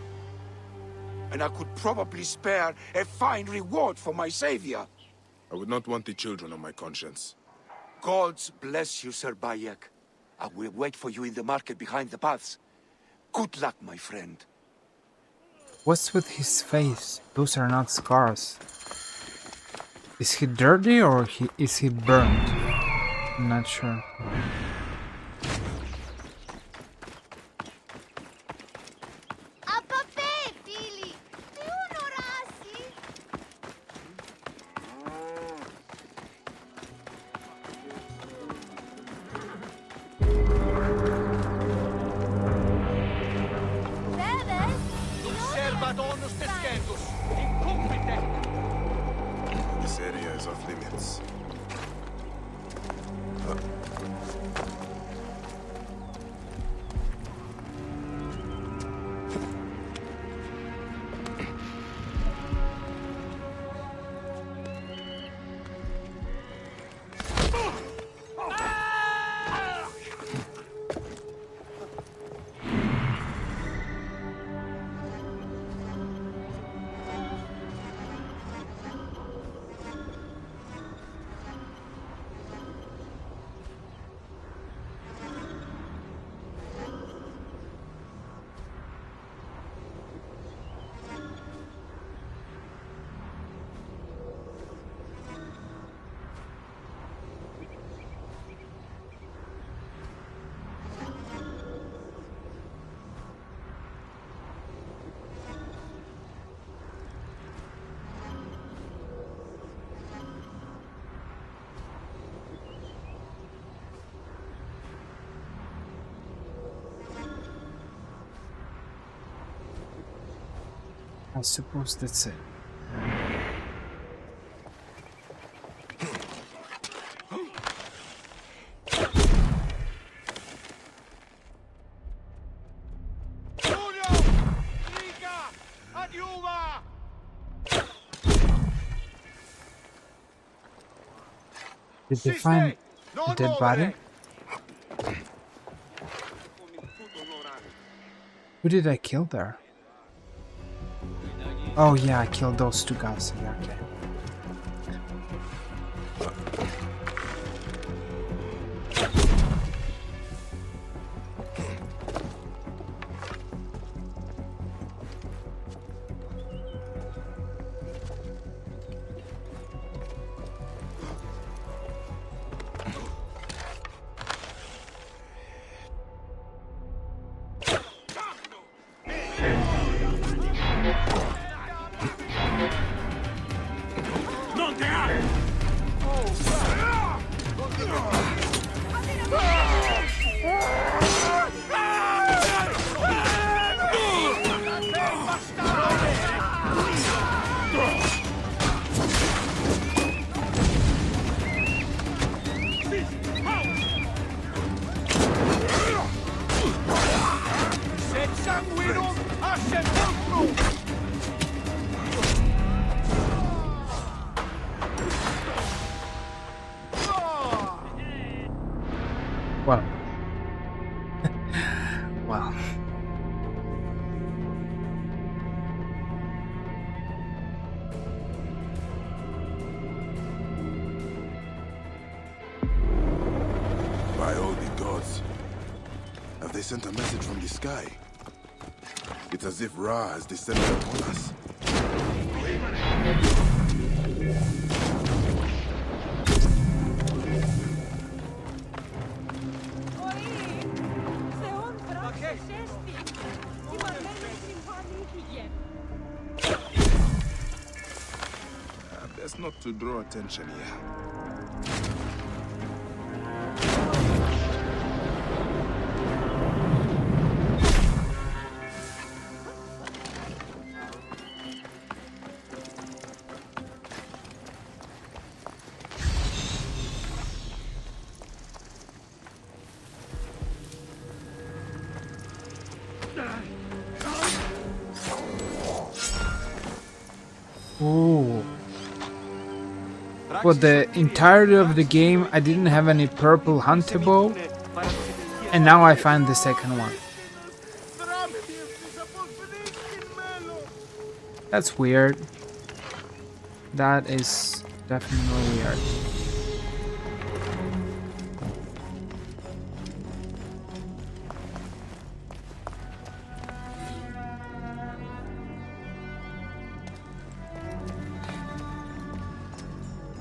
and I could probably spare a fine reward for my savior. I would not want the children on my conscience. Gods bless you, Sir Bayek. I will wait for you in the market behind the paths. Good luck, my friend. What's with his face? Those are not scars. Is he dirty or is he burned? I'm not sure. This area is off limits. I suppose that's it. Did they find a dead body? Who did I kill there? Oh yeah, I killed those two guys. Yeah, okay. Well. Well. By all the gods. Have they sent a message from the sky? It's as if Ra has descended upon us. Best not to draw attention here. Ooh. For the entirety of the game, I didn't have any purple hunter bow, and now I find the second one. That's weird. That is definitely weird.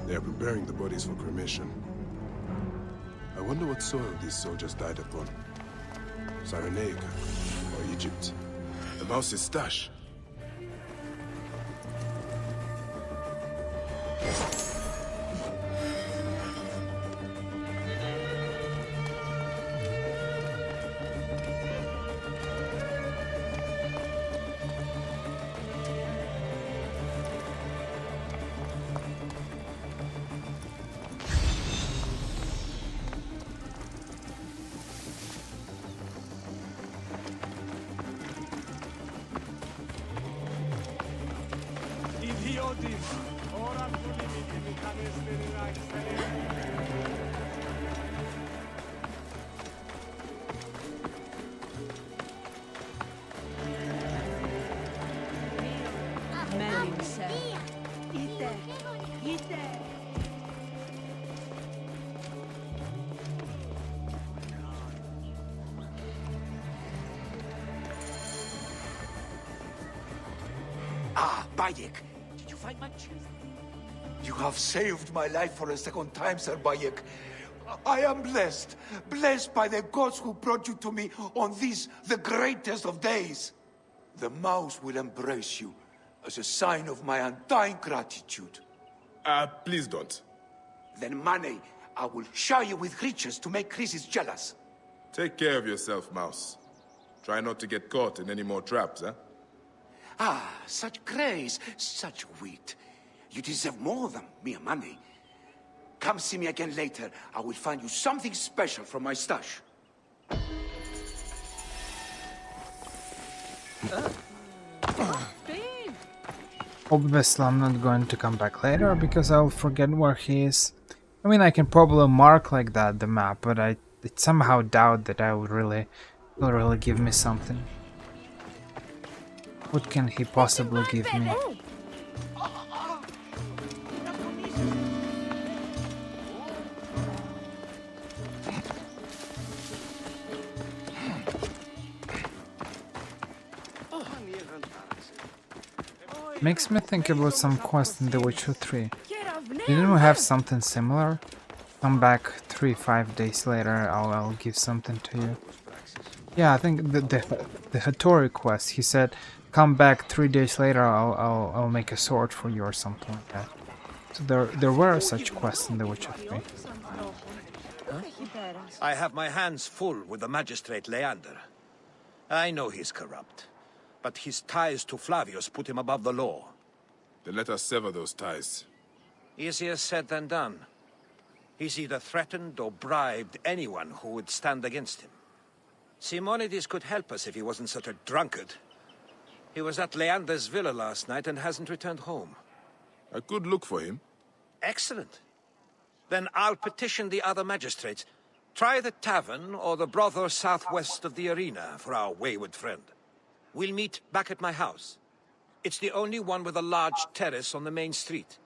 They are preparing the bodies for cremation. I wonder what soil these soldiers died upon. Cyrenaica or Egypt. The mouse's stash. Ah, Bayek, did you find my chest? You have saved my life for a second time, Sir Bayek. I am blessed, blessed by the gods who brought you to me on this, the greatest of days. The mouse will embrace you as a sign of my undying gratitude. Please don't. Then, Mane, I will shower you with riches to make Chrysis jealous. Take care of yourself, Mouse. Try not to get caught in any more traps, huh? Ah, such grace, such wit. You deserve more than mere money. Come see me again later. I will find you something special from my stash. Obviously, I'm not going to come back later because I'll forget where he is. I mean, I can probably mark like that the map, but I somehow doubt that I would will really give me something. What can he possibly give me? Makes me think about some quest in The Witcher 3. Didn't we have something similar? Come back 3-5 days later, I'll give something to you. Yeah, I think the Hattori quest. He said, "Come back 3 days later. I'll make a sword for you," or something like that. So there were such quests in The Witcher 3. I have my hands full with the magistrate Leander. I know he's corrupt, but his ties to Flavius put him above the law. Then let us sever those ties. Easier said than done. He's either threatened or bribed anyone who would stand against him. Simonides could help us if he wasn't such a drunkard. He was at Leander's villa last night and hasn't returned home. I could look for him. Excellent. Then I'll petition the other magistrates. Try the tavern or the brothel southwest of the arena for our wayward friend. We'll meet back at my house. It's the only one with a large terrace on the main street.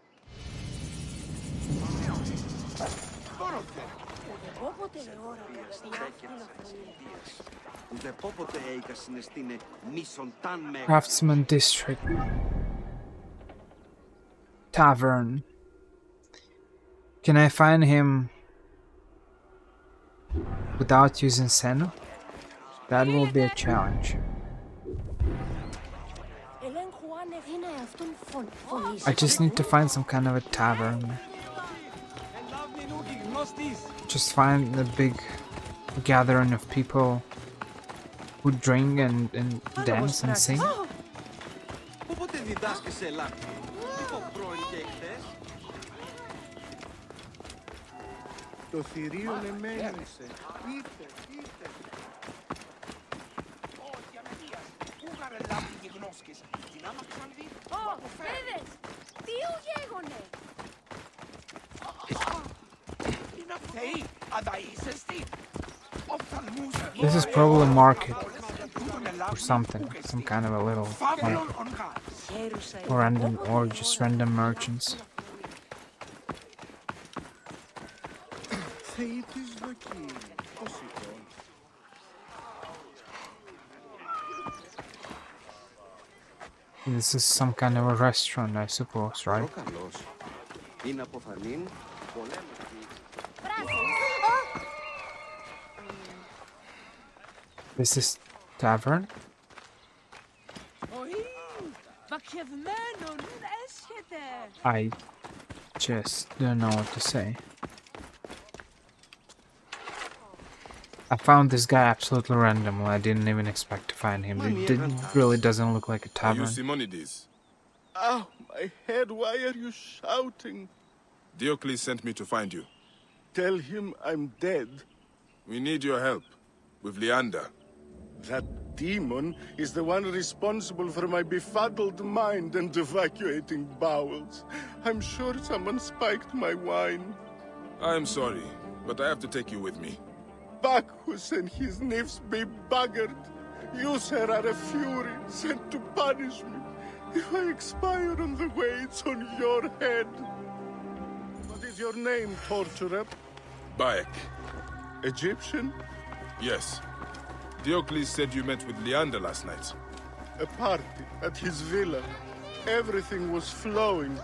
Craftsman District. Tavern. Can I find him without using Senna? That will be a challenge. I just need to find some kind of a tavern. Just find a big gathering of people who drink and dance and sing. Το θηρίο εμένισε. Είτε. Τι γέγονε! This is probably a market or something, some kind of a little market. random or just random merchants. This is some kind of a restaurant, I suppose, right? This is tavern? I just don't know what to say. I found this guy absolutely random. I didn't even expect to find him. Really doesn't look like a Are you tavern. Simonides? Oh, my head, why are you shouting? Diocles sent me to find you. Tell him I'm dead. We need your help. With Leander. That demon is the one responsible for my befuddled mind and evacuating bowels. I'm sure someone spiked my wine. I'm sorry, but I have to take you with me. Bacchus and his nymphs be buggered. You, sir, are a fury sent to punish me. If I expire on the way, it's on your head. What is your name, torturer? Bayek. Egyptian? Yes. Diocles said you met with Leander last night. A party at his villa. Everything was flowing.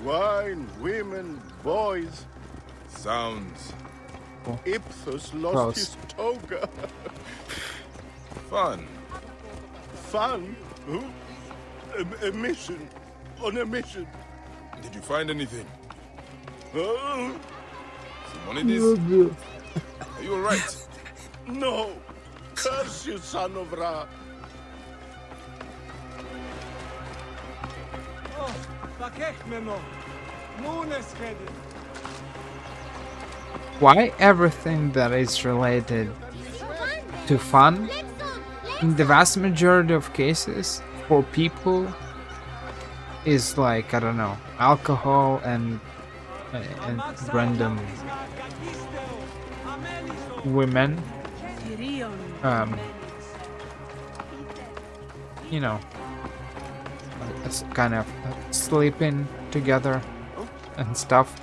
Wine, women, boys. Sounds... Iphthos lost his toga. Fun. Fun? Who? A mission. On a mission. Did you find anything? Oh. Simonides? Are you alright? No. Curse you, son of Ra. Oh, Why everything that is related to fun, in the vast majority of cases, for people, is like, I don't know, alcohol and random women, you know, it's kind of sleeping together and stuff.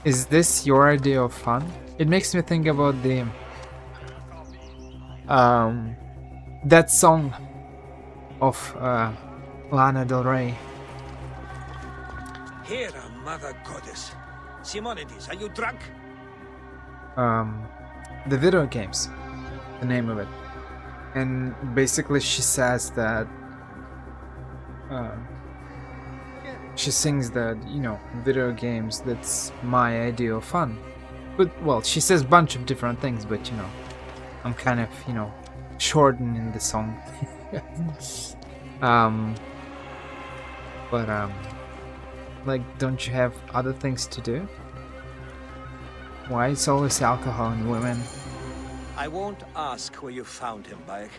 Is this your idea of fun? It makes me think about the that song of Lana Del Rey. Here, mother goddess. Simonides, are you drunk? The video games, the name of it, and basically she says that she sings that, you know, video games, that's my idea of fun. But, well, she says a bunch of different things, but, you know, I'm kind of, you know, shortening the song. Like, don't you have other things to do? Why it's always alcohol and women? I won't ask where you found him, Bayek.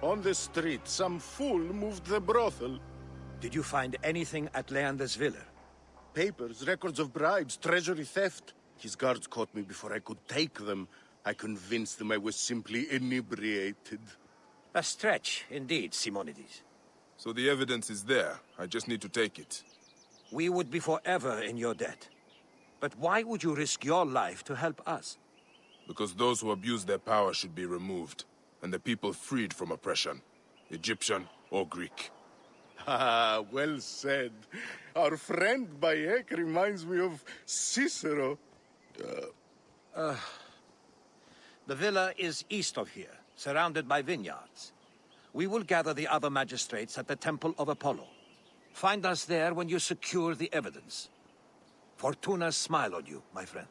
On the street, some fool moved the brothel. Did you find anything at Leander's villa? Papers, records of bribes, treasury theft. His guards caught me before I could take them. I convinced them I was simply inebriated. A stretch, indeed, Simonides. So the evidence is there. I just need to take it. We would be forever in your debt. But why would you risk your life to help us? Because those who abuse their power should be removed, and the people freed from oppression, Egyptian or Greek. Ah, well said. Our friend Bayek reminds me of Cicero. The villa is east of here, surrounded by vineyards. We will gather the other magistrates at the Temple of Apollo. Find us there when you secure the evidence. Fortuna's smile on you, my friend.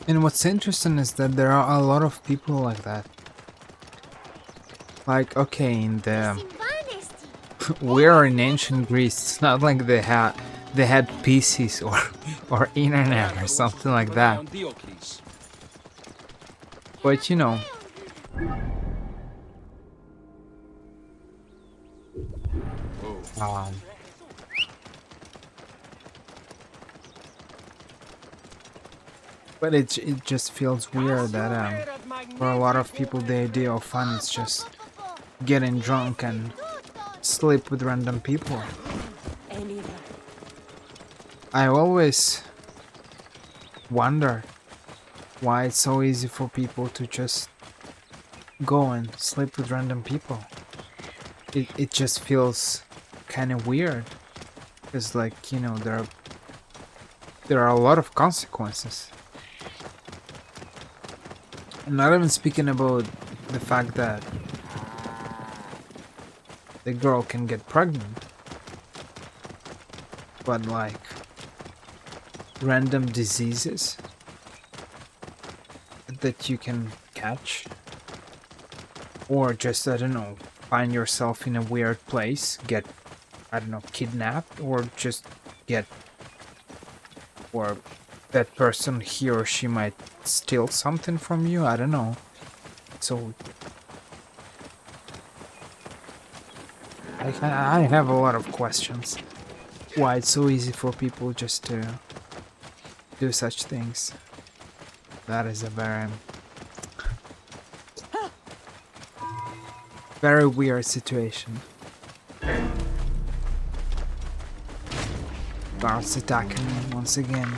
And what's interesting is that there are a lot of people like that. Like, okay, in the we're in ancient Greece. It's not like they had PCs or internet or something like that. But you know, um, but it just feels weird that for a lot of people the idea of fun is just getting drunk and sleep with random people. I always wonder why it's so easy for people to just go and sleep with random people. It just feels kind of weird. It's like, you know, there are a lot of consequences. I'm not even speaking about the fact that the girl can get pregnant, but like random diseases that you can catch, or just, I don't know, find yourself in a weird place, get, I don't know, kidnapped, or just get, or that person, he or she might steal something from you, I don't know. So I have a lot of questions. Why it's so easy for people just to do such things. That is a very weird situation. Guards attacking me once again.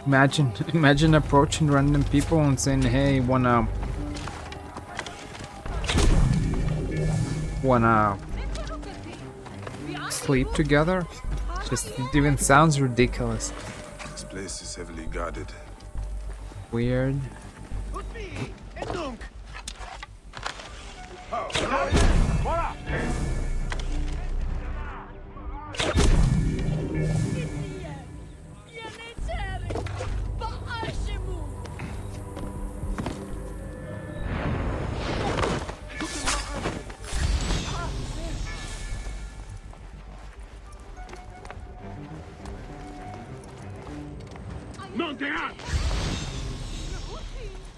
Imagine approaching random people and saying, "Hey, wanna sleep together?" Just, it even sounds ridiculous. This place is heavily guarded. Weird.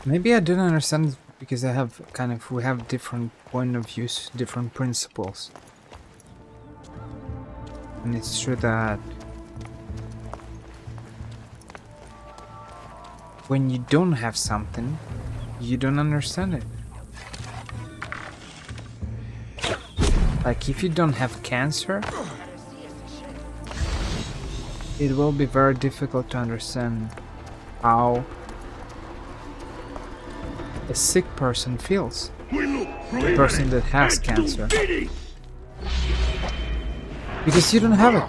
Maybe I didn't understand because we have different point of views, different principles. And it's true that when you don't have something, you don't understand it. Like if you don't have cancer, it will be very difficult to understand how a sick person feels. A person that has cancer. Because you don't have it.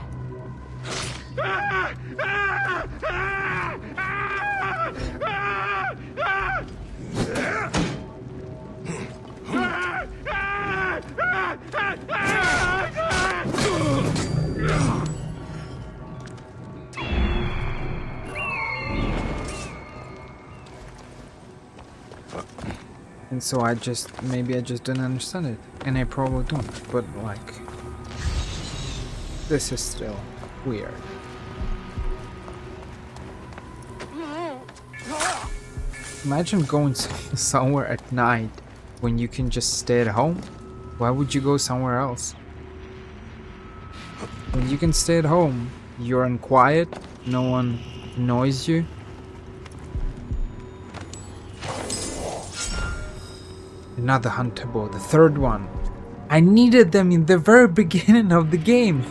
And so maybe I just don't understand it. And I probably don't, but like, this is still weird. Imagine going somewhere at night when you can just stay at home. Why would you go somewhere else? When you can stay at home, you're in quiet, no one annoys you. Another hunter bow, the third one. I needed them in the very beginning of the game.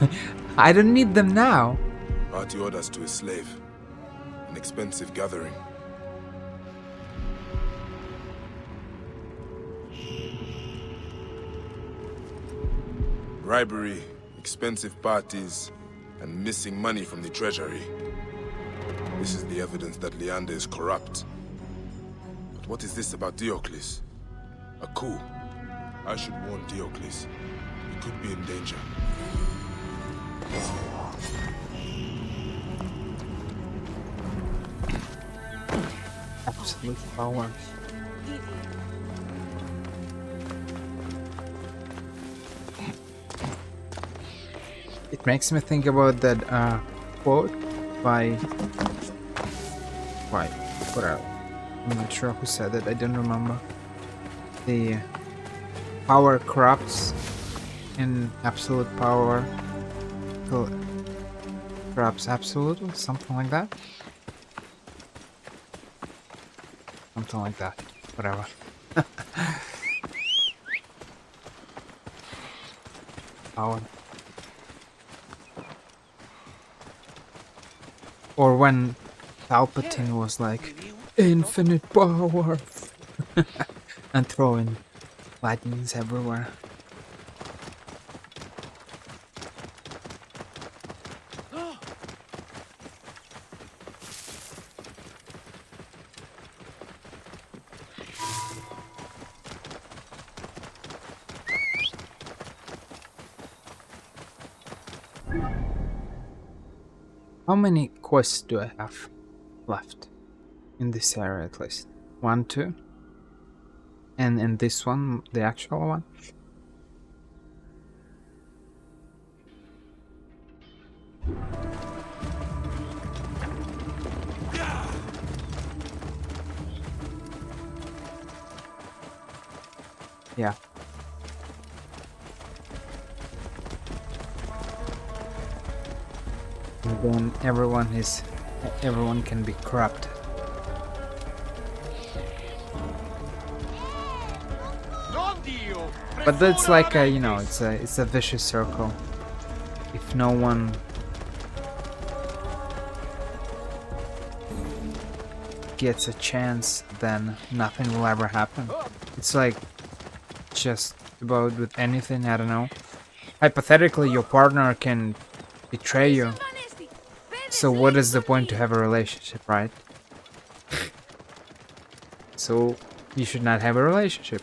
I don't need them now. Party orders to a slave. An expensive gathering. Bribery, expensive parties, and missing money from the treasury. This is the evidence that Leander is corrupt. But what is this about Diocles? A coup. I should warn Diocles. He could be in danger. Absolute power. It makes me think about that quote by whatever. I'm not sure who said it. I don't remember. The power corrupts, and absolute power corrupts absolutely. Something like that. Something like that. Whatever. Power. Or when Palpatine was like, infinite power! And throwing lightnings everywhere. How many quests do I have left? In this area at least. 1, 2. And in this one, the actual one. Yeah. And then everyone can be corrupt. But that's like a, you know, it's a vicious circle. If no one gets a chance, then nothing will ever happen. It's like just about with anything, I don't know. Hypothetically, your partner can betray you. So what is the point to have a relationship, right? So you should not have a relationship.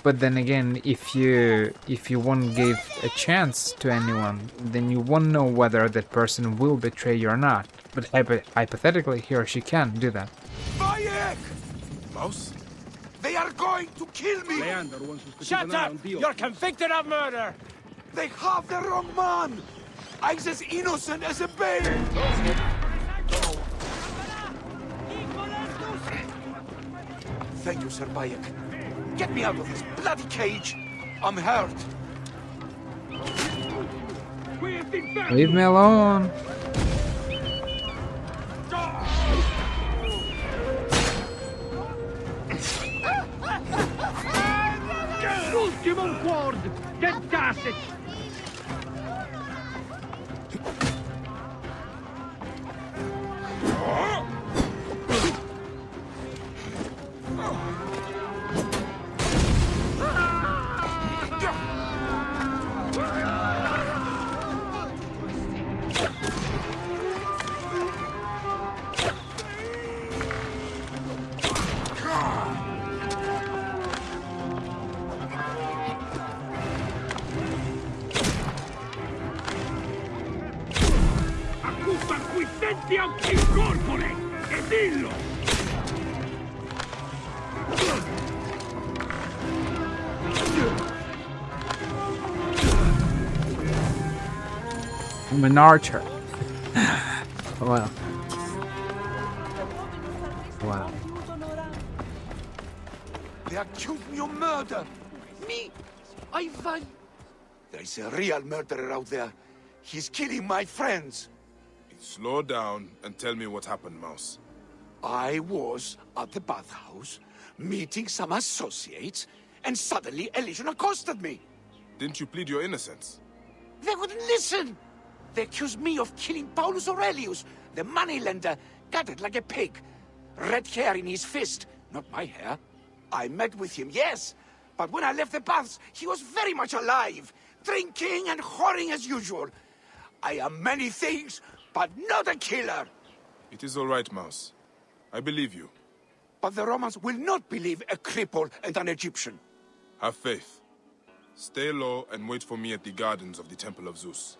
But then again, if you won't give a chance to anyone, then you won't know whether that person will betray you or not. But hypothetically, he or she can do that. Bayek! Mouse? They are going to kill me! Shut up! You're convicted of murder! They have the wrong man! I'm as innocent as a babe! Thank you, Sir Bayek. Get me out of this bloody cage! I'm hurt! Leave me alone! Ultimum quad! Get Dasset! Acquistetti a chi corpore! E dillo! I'm an archer. Well. Wow. They accuse me of murder! Me? Ivan? There's a real murderer out there. He's killing my friends. Slow down and tell me what happened, Mouse. I was at the bathhouse, meeting some associates, and suddenly a legion accosted me. Didn't you plead your innocence? They wouldn't listen. They accused me of killing Paulus Aurelius, the moneylender, gutted like a pig. Red hair in his fist, not my hair. I met with him, yes, but when I left the baths, he was very much alive, drinking and whoring as usual. I am many things, but not a killer. It is all right, Mouse. I believe you. But the Romans will not believe a cripple and an Egyptian. Have faith. Stay low and wait for me at the gardens of the Temple of Zeus.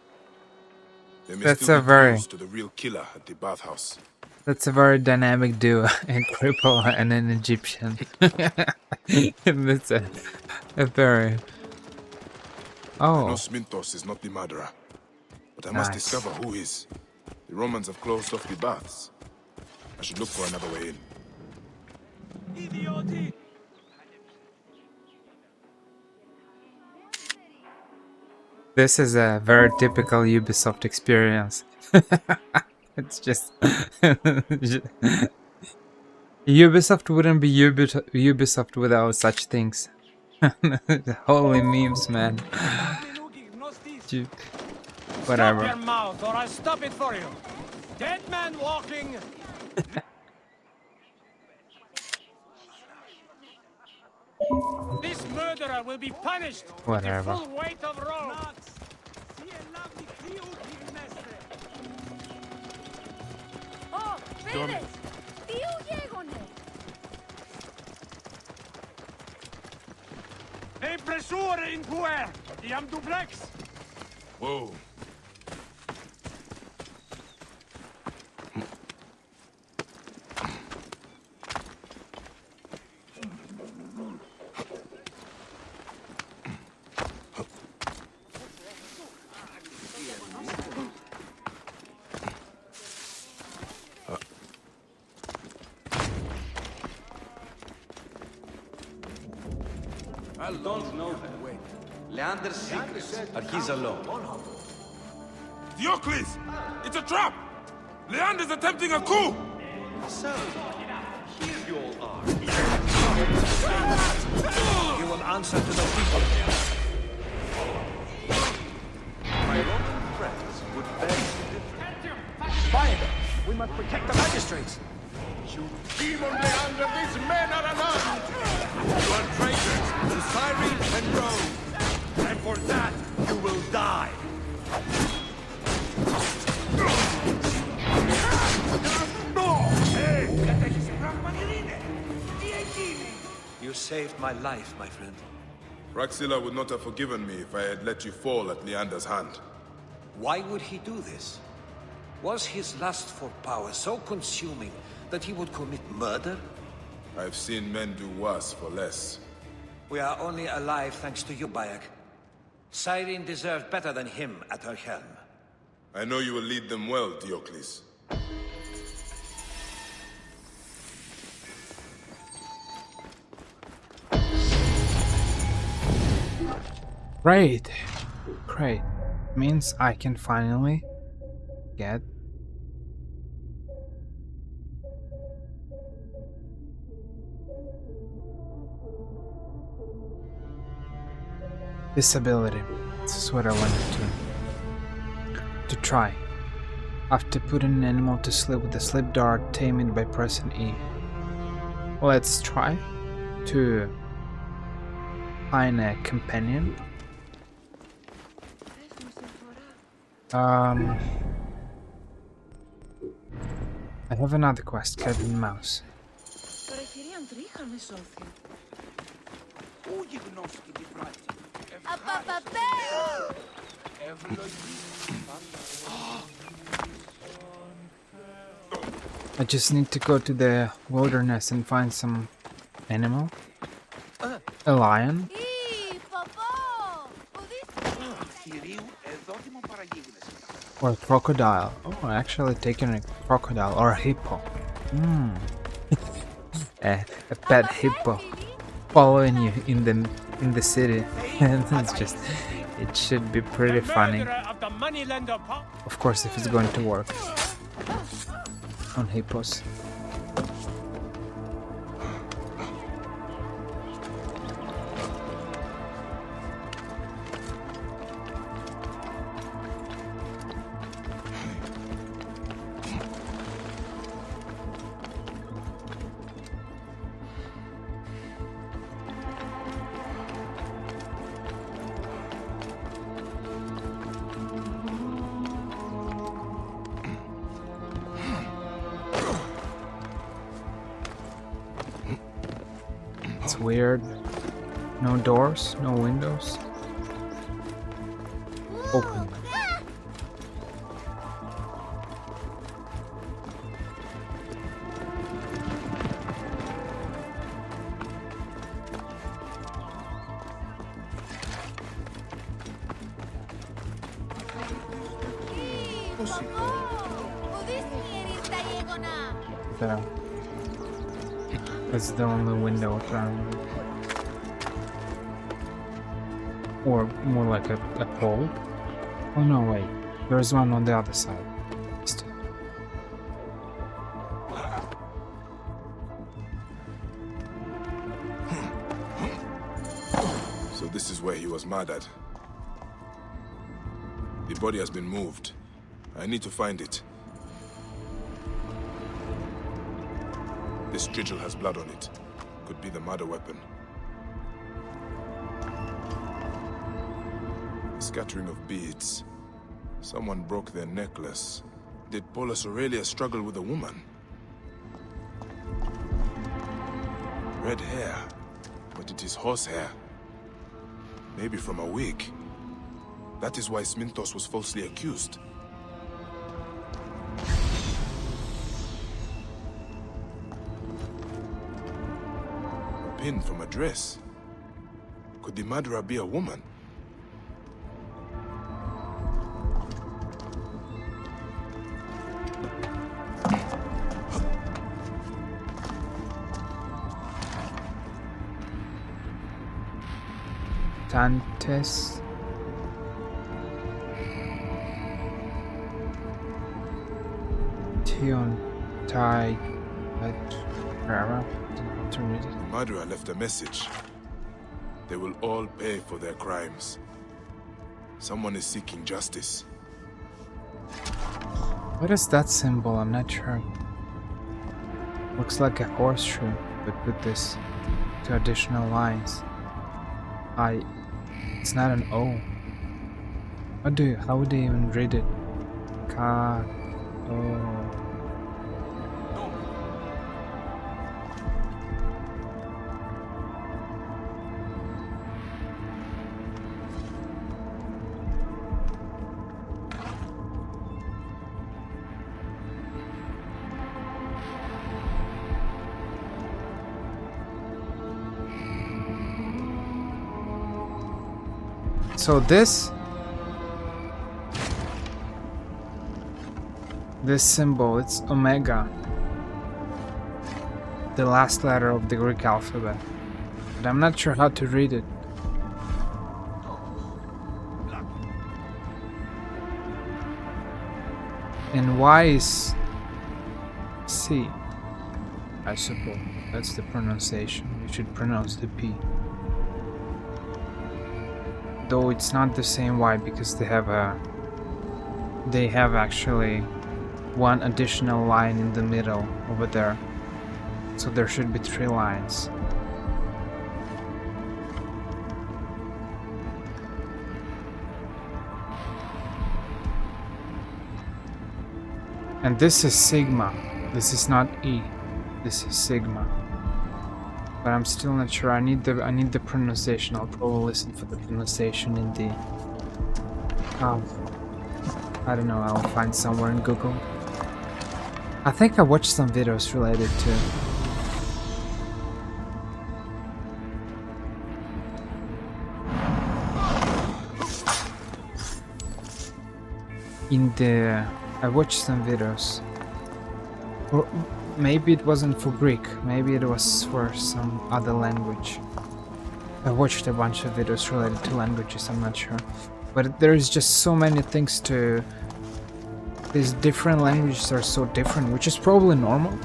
There may That's still a be very clues to the real killer at the bathhouse. That's a very dynamic duo, a cripple and an Egyptian. That's a very I know Oh, Smintos is not the murderer, but I must nice. discover who is. The Romans have closed off the baths. I should look for another way in. This is a very typical Ubisoft experience. It's just Ubisoft wouldn't be Ubisoft without such things. Holy memes, man. Dude, Stop whatever. your mouth, or I stop it for you. Dead man walking. This murderer will be punished with the Whatever. full weight of Rome. Oh, πέρες! Τι γέγονε! Hey, pressure in puer! Iam duplex! Whoa. I don't know that. Wait. Leander's secrets are his alone. Diocles! It's a trap! Leander's attempting a coup! So, here you all are. You will answer to the people. My Roman friends would beg to differ. Quiet! We must protect the magistrates. You demon Leander, these men are unarmed! You are traitors to Cyrene and Rome. And for that, you will die. You saved my life, my friend. Raxilla would not have forgiven me if I had let you fall at Leander's hand. Why would he do this? Was his lust for power so consuming that he would commit murder? I've seen men do worse for less. We are only alive thanks to you, Bayek. Cyrene deserved better than him at her helm. I know you will lead them well, Diocles. Great. Great. Means I can finally get this ability. This is what I wanted to try. After putting an animal to sleep with a sleep dart, tame it by pressing E. Let's try to find a companion. I have another quest, Kevin Mouse. I just need to go to the wilderness and find some animal. A lion. Or a crocodile. Oh, actually taking a crocodile or a hippo. a pet hippo following you in the city. And it's just, it should be pretty funny. Of course, if it's going to work on hippos. It's weird. No doors, no windows. Open. There. That's the only window around. Or more like a pole. Oh no, wait. There's one on the other side. So this is where he was murdered. The body has been moved. I need to find it. This sigil has blood on it. Could be the murder weapon. A scattering of beads. Someone broke their necklace. Did Paulus Aurelius struggle with a woman? Red hair. But it is horsehair. Maybe from a wig. That is why Sminthos was falsely accused. A pin from a dress. Could the murderer be a woman? Dantes. Tion Tai The murderer left a message. They will all pay for their crimes. Someone is seeking justice. What is that symbol? I'm not sure. Looks like a horseshoe, but with this two additional lines. It's not an O. How would they even read it? Ka O. So this symbol, it's Omega, the last letter of the Greek alphabet, but I'm not sure how to read it. And Y is C, I suppose. That's the pronunciation. You should pronounce the P. Though it's not the same Y because they have actually one additional line in the middle over there. So there should be 3 lines. And this is Sigma. This is not E. This is Sigma. But I'm still not sure. I need the pronunciation. I'll probably listen for the pronunciation in the I don't know, I'll find somewhere in Google. I think I watched some videos related to I watched some videos. Or maybe it wasn't for Greek, maybe it was for some other language. I watched a bunch of videos related to languages, I'm not sure. But there's just so many things to... These different languages are so different, which is probably normal.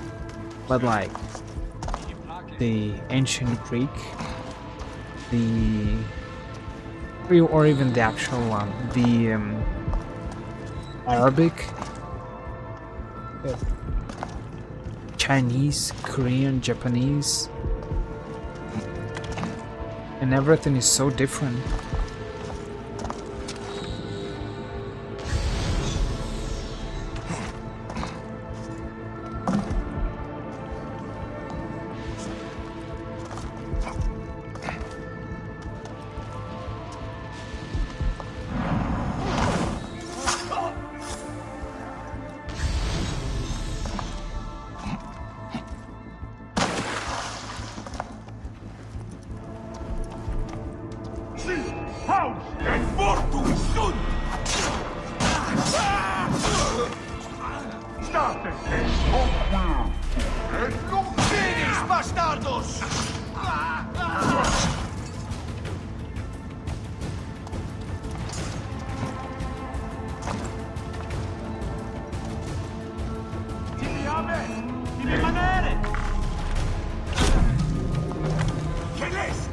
But like, the ancient Greek, or even the actual one, the Arabic, Chinese, Korean, Japanese, and everything is so different. Finish, bastardos! Di rimanere! Kelesc!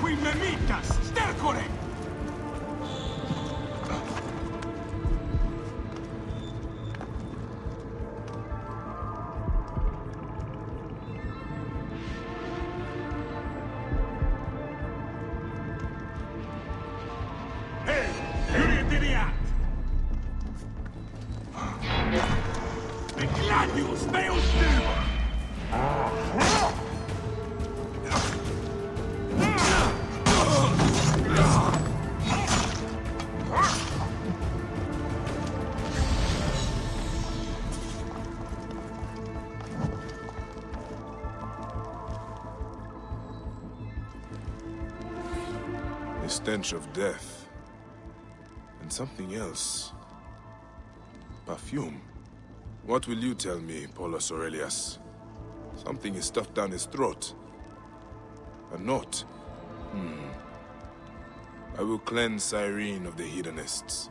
Qui memitas! Stercore! Gladius, meus The stench of death. And something else. Perfume. What will you tell me, Paulus Aurelius? Something is stuffed down his throat. A note. I will cleanse Cyrene of the hedonists.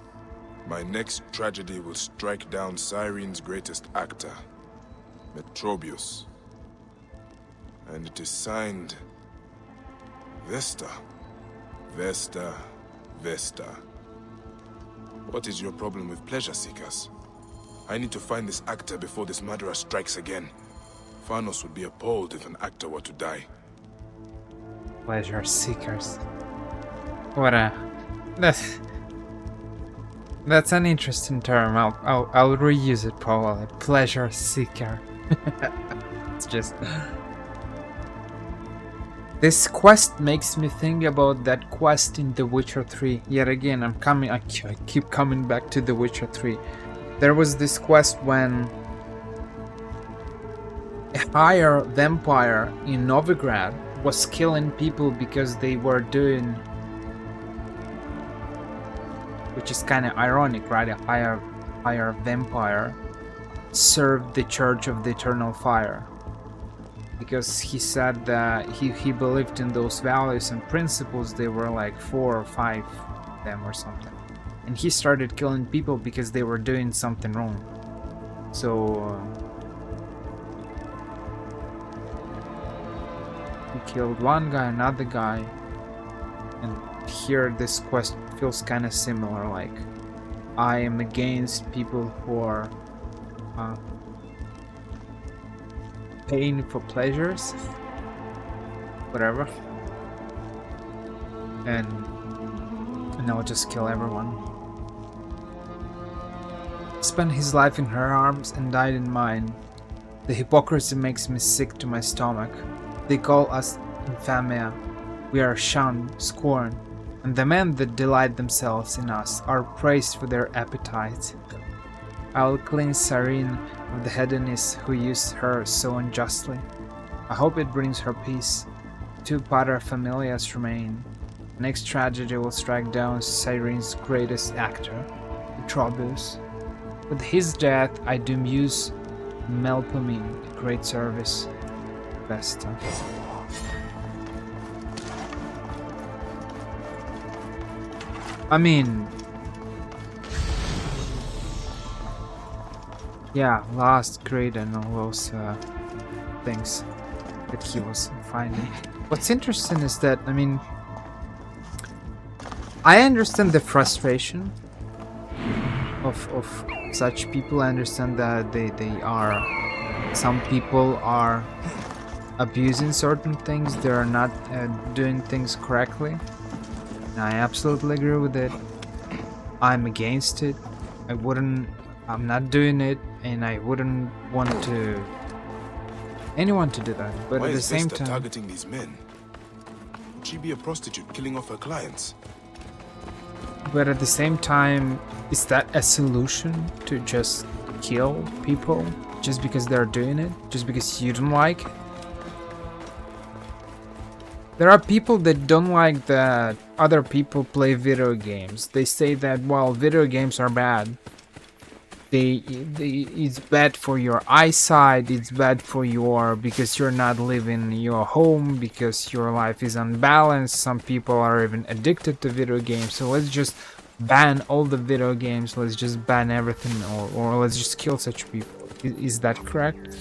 My next tragedy will strike down Cyrene's greatest actor, Metrobius. And it is signed... Vesta. Vesta. Vesta. What is your problem with pleasure seekers? I need to find this actor before this murderer strikes again. Phanos would be appalled if an actor were to die. Pleasure seekers. What a... That's an interesting term. I'll reuse it probably. Pleasure seeker. It's just... This quest makes me think about that quest in The Witcher 3. Yet again, I keep coming back to The Witcher 3. There was this quest when a higher vampire in Novigrad was killing people because they were doing... Which is kind of ironic, right? A higher vampire served the Church of the Eternal Fire. Because he said that he believed in those values and principles. They were like 4 or 5 of them or something. And he started killing people because they were doing something wrong. So he killed one guy, another guy, and here this quest feels kind of similar. Like, I am against people who are paying for pleasures, whatever, and I'll just kill everyone. Spent his life in her arms and died in mine. The hypocrisy makes me sick to my stomach. They call us infamia. We are shunned, scorned, and the men that delight themselves in us are praised for their appetites. I will cleanse Cyrene of the hedonists who used her so unjustly. I hope it brings her peace. 2 paterfamilias remain. The next tragedy will strike down Cyrene's greatest actor, Metrobius. With his death, I do muse Melpomene, a great service. Vesta. I mean... Yeah, last grade and all those things that he was finding. What's interesting is that, I mean, I understand the frustration of such people. I understand that some people are abusing certain things, they are not doing things correctly. And I absolutely agree with it. I'm against it. I'm not doing it, and I wouldn't want anyone to do that. But Why at the is same Vesta time, targeting these men? Would she be a prostitute killing off her clients? is that a solution to just kill people just because they're doing it? Just because you don't like it? There are people that don't like that other people play video games. They say that, well, video games are bad. it's bad for your eyesight, it's bad for your, because you're not living your home, because your life is unbalanced. Some people are even addicted to video games, so let's just ban all the video games, let's just ban everything, or let's just kill such people. Is that correct?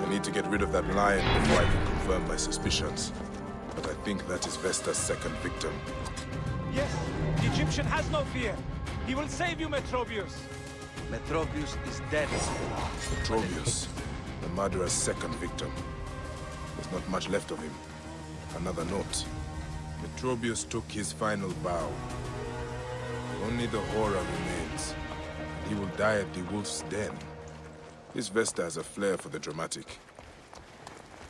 I need to get rid of that lion before I can confirm my suspicions. But I think that is Vesta's second victim. Yes, the Egyptian has no fear. He will save you, Metrobius. Metrobius is dead. Metrobius, the murderer's second victim. There's not much left of him. Another note. Metrobius took his final bow. Only the horror remains. He will die at the wolf's den. This Vesta has a flair for the dramatic.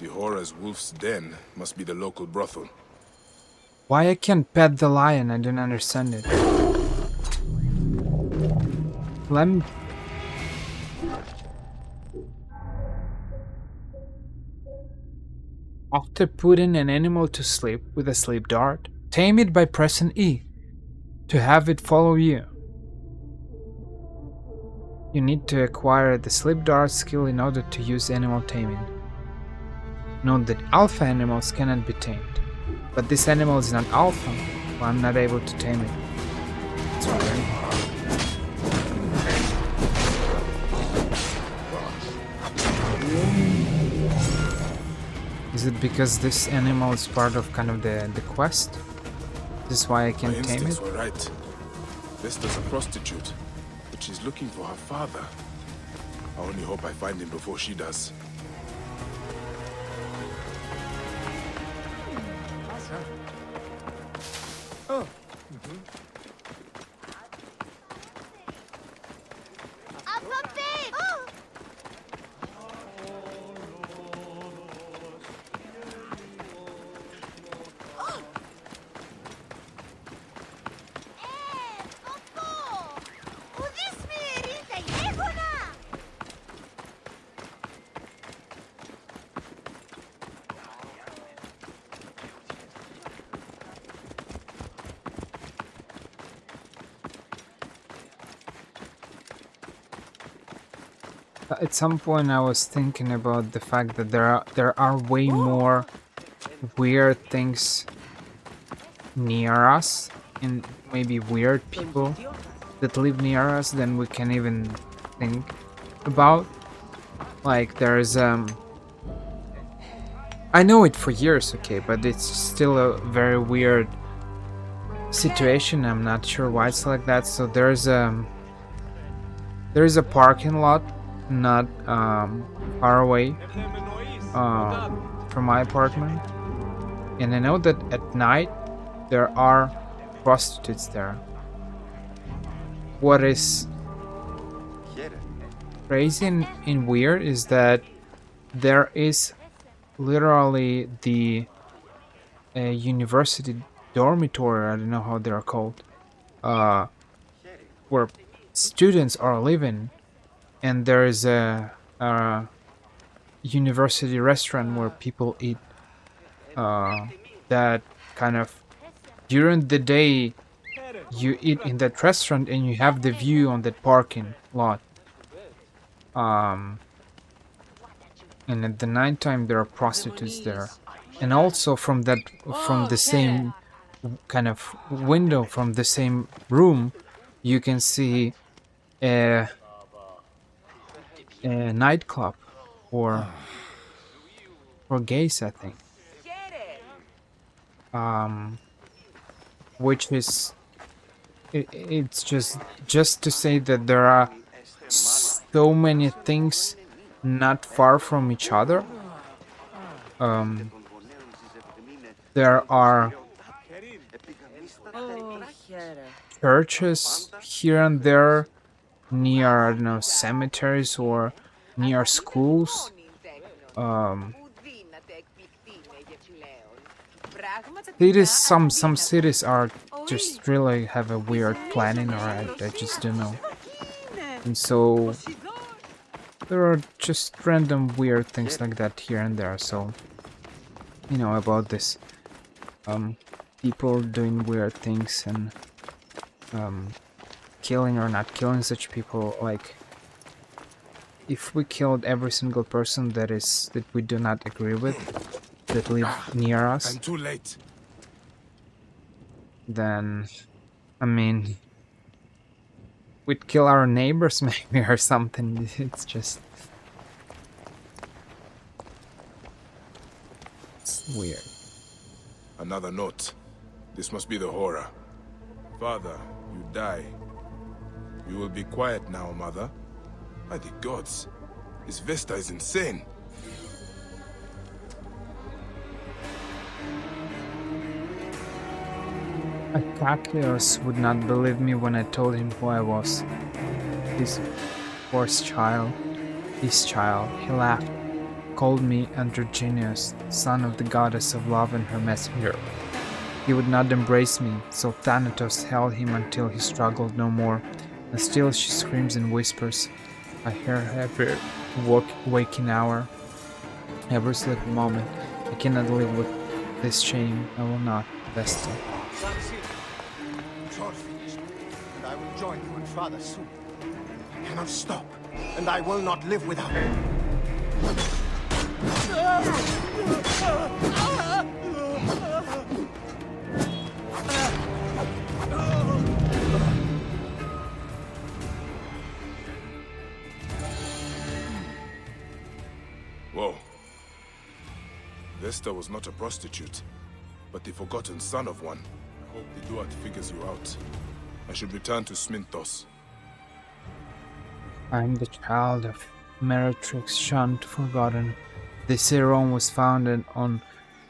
The horror's wolf's den must be the local brothel. Why I can't pet the lion? I don't understand it. Let me... After putting an animal to sleep with a sleep dart, tame it by pressing E to have it follow you. You need to acquire the sleep dart skill in order to use animal taming. Note that alpha animals cannot be tamed, but this animal is not alpha, so I'm not able to tame it. It's weird. Is it because this animal is part of kind of the quest? This is why I can't tame it? My instincts were right. Vesta's a prostitute, but she's looking for her father. I only hope I find him before she does. Oh. At some point I was thinking about the fact that there are way more weird things near us, and maybe weird people that live near us than we can even think about. Like there's I know it for years, okay, but it's still a very weird situation. I'm not sure why it's like that. So there's a parking lot not far away from my apartment, and I know that at night there are prostitutes there. What is crazy and weird is that there is literally the university dormitory, I don't know how they are called, where students are living, and there is a university restaurant where people eat. That kind of during the day you eat in that restaurant and you have the view on that parking lot. And at the nighttime there are prostitutes there, and also from the same kind of window, from the same room, you can see a nightclub for gays, I think. Which is it's just to say that there are so many things not far from each other. There are churches here and there near, I don't know, cemeteries or near schools. Cities, some cities are just really have a weird planning, or I just don't know. And so there are just random weird things like that here and there. So, you know, about this, people doing weird things and killing or not killing such people. Like, if we killed every single person that we do not agree with, that live near us, I'm too late. then, I mean, we'd kill our neighbors maybe or something. It's just, it's weird. Another note. This must be the horror. Father, you die. You will be quiet now, mother. By the gods, this Vesta is insane. Akakios would not believe me when I told him who I was. His worst child. His child. He laughed, called me androgynous, son of the goddess of love and her messenger. He would not embrace me, so Thanatos held him until he struggled no more, and still she screams and whispers. I hear her every waking hour, every sleeping moment. I cannot live with this shame. I will not, Vesta. That's it. It's all finished, and I will join you and Father soon. I cannot stop, and I will not live without it. Whoa. Vesta was not a prostitute, but the forgotten son of one. I hope the Duat figures you out. I should return to Sminthos. I am the child of Meretrix, shunned, forgotten. They say Rome was founded on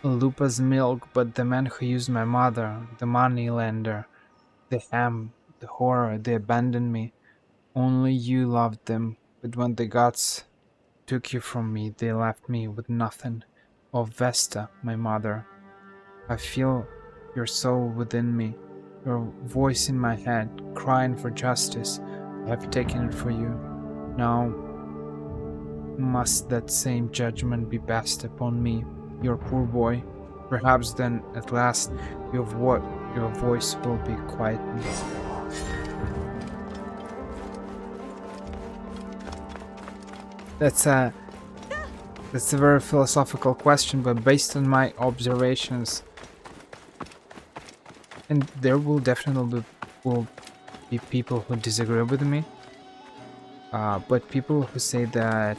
Lupa's milk, but the man who used my mother, the money lender, the ham, the horror, they abandoned me. Only you loved them, but when the gods took you from me, they left me with nothing. Oh Vesta, my mother, I feel your soul within me, your voice in my head, crying for justice. I have taken it for you. Now must that same judgment be passed upon me, your poor boy? Perhaps then, at last, your voice will be quietened. That's a very philosophical question, but based on my observations, and there will definitely be people who disagree with me, but people who say that,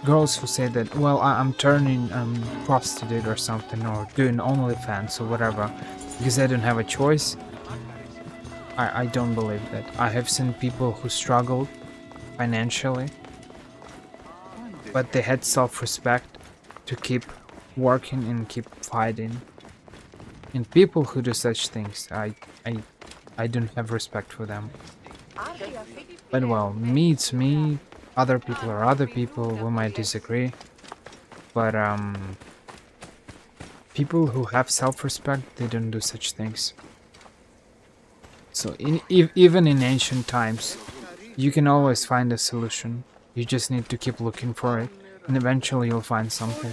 girls who say that, well, I'm turning prostitute or something, or doing OnlyFans or whatever, because I don't have a choice, I don't believe that. I have seen people who struggled financially, but they had self-respect to keep working and keep fighting. And people who do such things, I don't have respect for them. But well, me it's me, other people are other people, we might disagree. But people who have self-respect, they don't do such things. So even in ancient times, you can always find a solution. You just need to keep looking for it, and eventually you'll find something.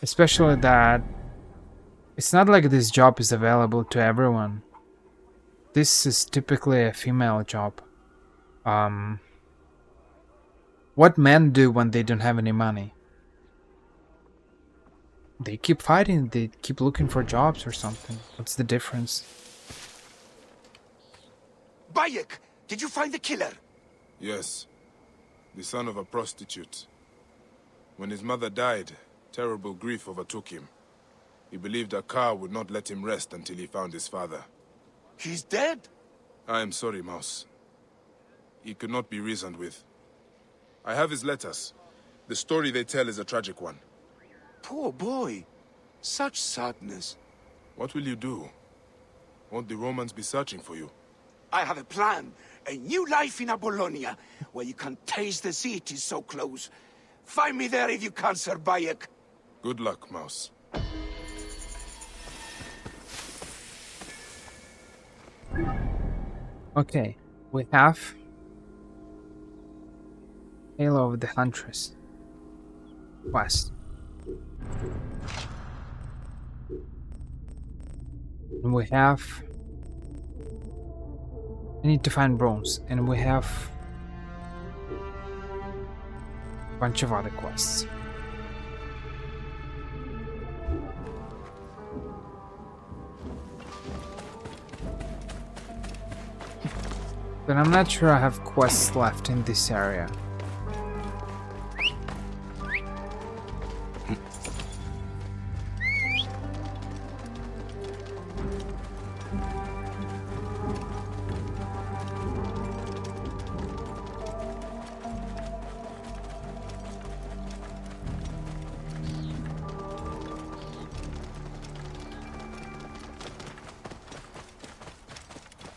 Especially that it's not like this job is available to everyone. This is typically a female job. What men do when they don't have any money? They keep fighting, they keep looking for jobs or something. What's the difference? Bayek, did you find the killer? Yes. The son of a prostitute. When his mother died, terrible grief overtook him. He believed Akar would not let him rest until he found his father. He's dead? I am sorry, Mouse. He could not be reasoned with. I have his letters. The story they tell is a tragic one. Poor boy. Such sadness. What will you do? Won't the Romans be searching for you? I have a plan. A new life in Apollonia, where you can taste the sea, it is so close. Find me there if you can, Sir Bayek. Good luck, Mouse. Okay, we have Halo of the Huntress quest. And we have... I need to find bronze, and we have a bunch of other quests. But I'm not sure I have quests left in this area.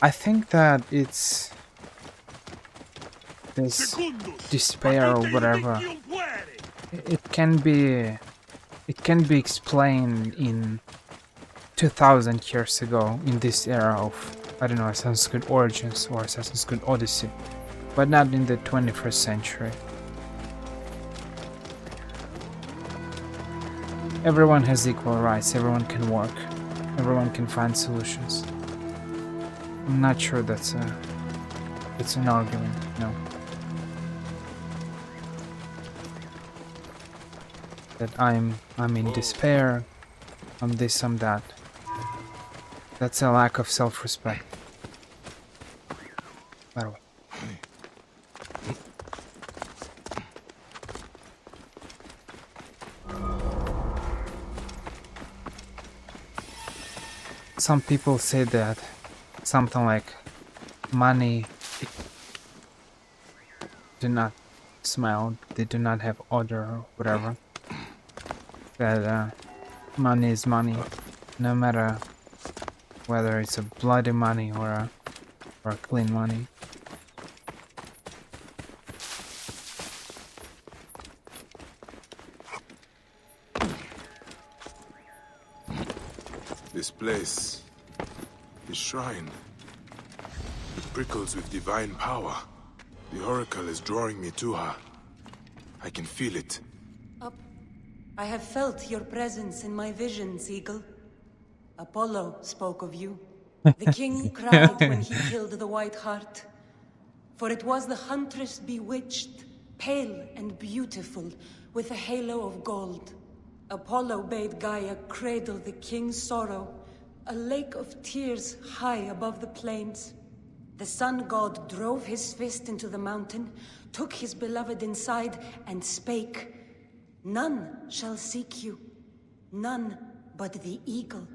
I think that it's this despair or whatever. It can be explained in 2000 years ago in this era of, I don't know, Assassin's Creed Origins or Assassin's Creed Odyssey, but not in the 21st century. Everyone has equal rights, everyone can work, everyone can find solutions. I'm not sure that's an argument, no. That I'm in despair, I'm this, I'm that. That's a lack of self-respect. By the way. Some people say that something like money do not smell, they do not have odor or whatever. That money is money, no matter whether it's a bloody money or a clean money. This place, this shrine, it prickles with divine power. The Oracle is drawing me to her. I can feel it. I have felt your presence in my visions, Eagle. Apollo spoke of you. The king cried when he killed the White Hart. For it was the huntress bewitched, pale and beautiful, with a halo of gold. Apollo bade Gaia cradle the king's sorrow, a lake of tears high above the plains. The sun god drove his fist into the mountain, took his beloved inside, and spake, "None shall seek you, none but the eagle.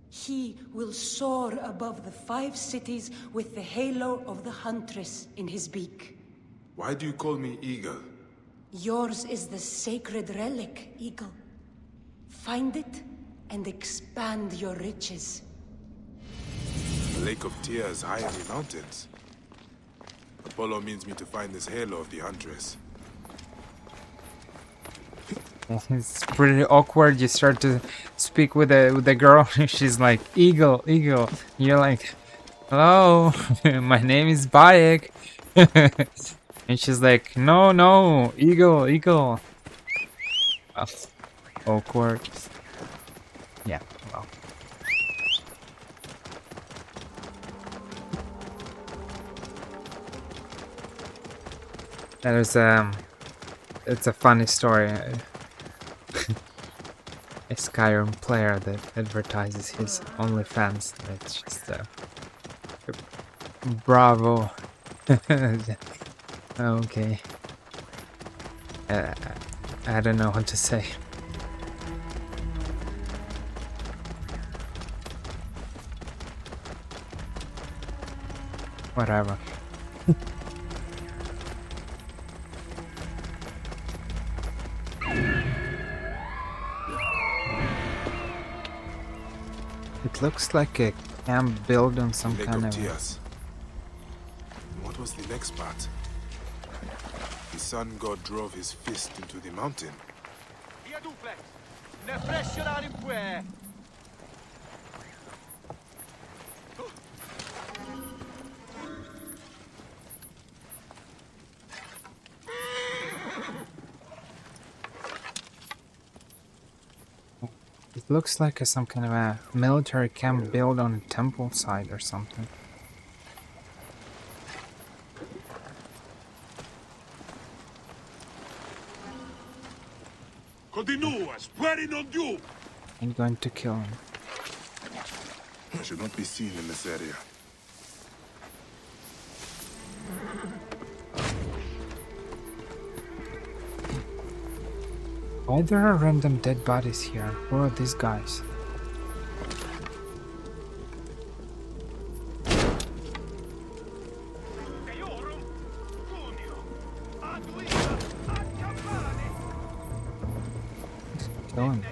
He will soar above the 5 cities with the halo of the huntress in his beak." Why do you call me Eagle? Yours is the sacred relic, Eagle. Find it and expand your riches. A lake of tears high in the mountains. Apollo means me to find this halo of the huntress. It's pretty awkward. You start to speak with the girl, she's like, "Eagle, Eagle." You're like, "Hello, my name is Bayek." And she's like, "No, no, Eagle, Eagle." Oh, awkward. Yeah, well. That was it's a funny story. A Skyrim player that advertises his OnlyFans. It's just bravo. Okay. I don't know what to say. Whatever. It looks like a camp built on some Lake kind of... tears. What was the next part? The sun god drove his fist into the mountain. It looks like some kind of a military camp built on a temple site or something. Continua, swearing on you! I'm going to kill him. I should not be seen in this area. Why there are random dead bodies here? Who are these guys? Kill him.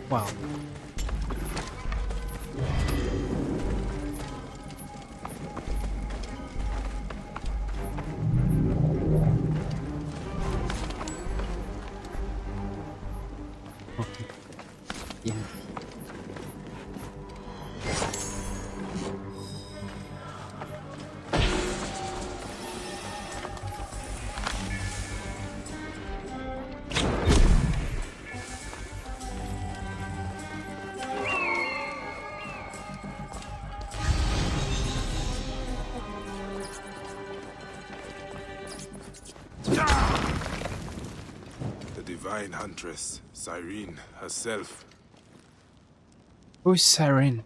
Wow. Yeah. The divine huntress, Cyrene herself. Who's Cyrene?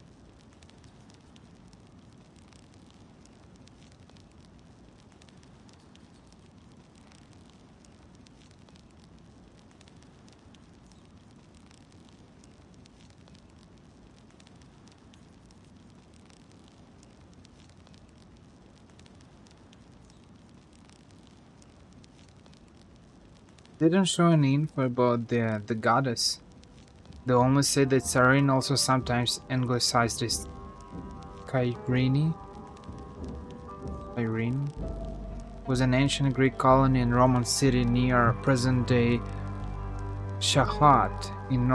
They don't show any info about the goddess. They only say that Cyrene, also sometimes anglicized as Kyrene, was an ancient Greek colony and Roman city near present-day Shahlat in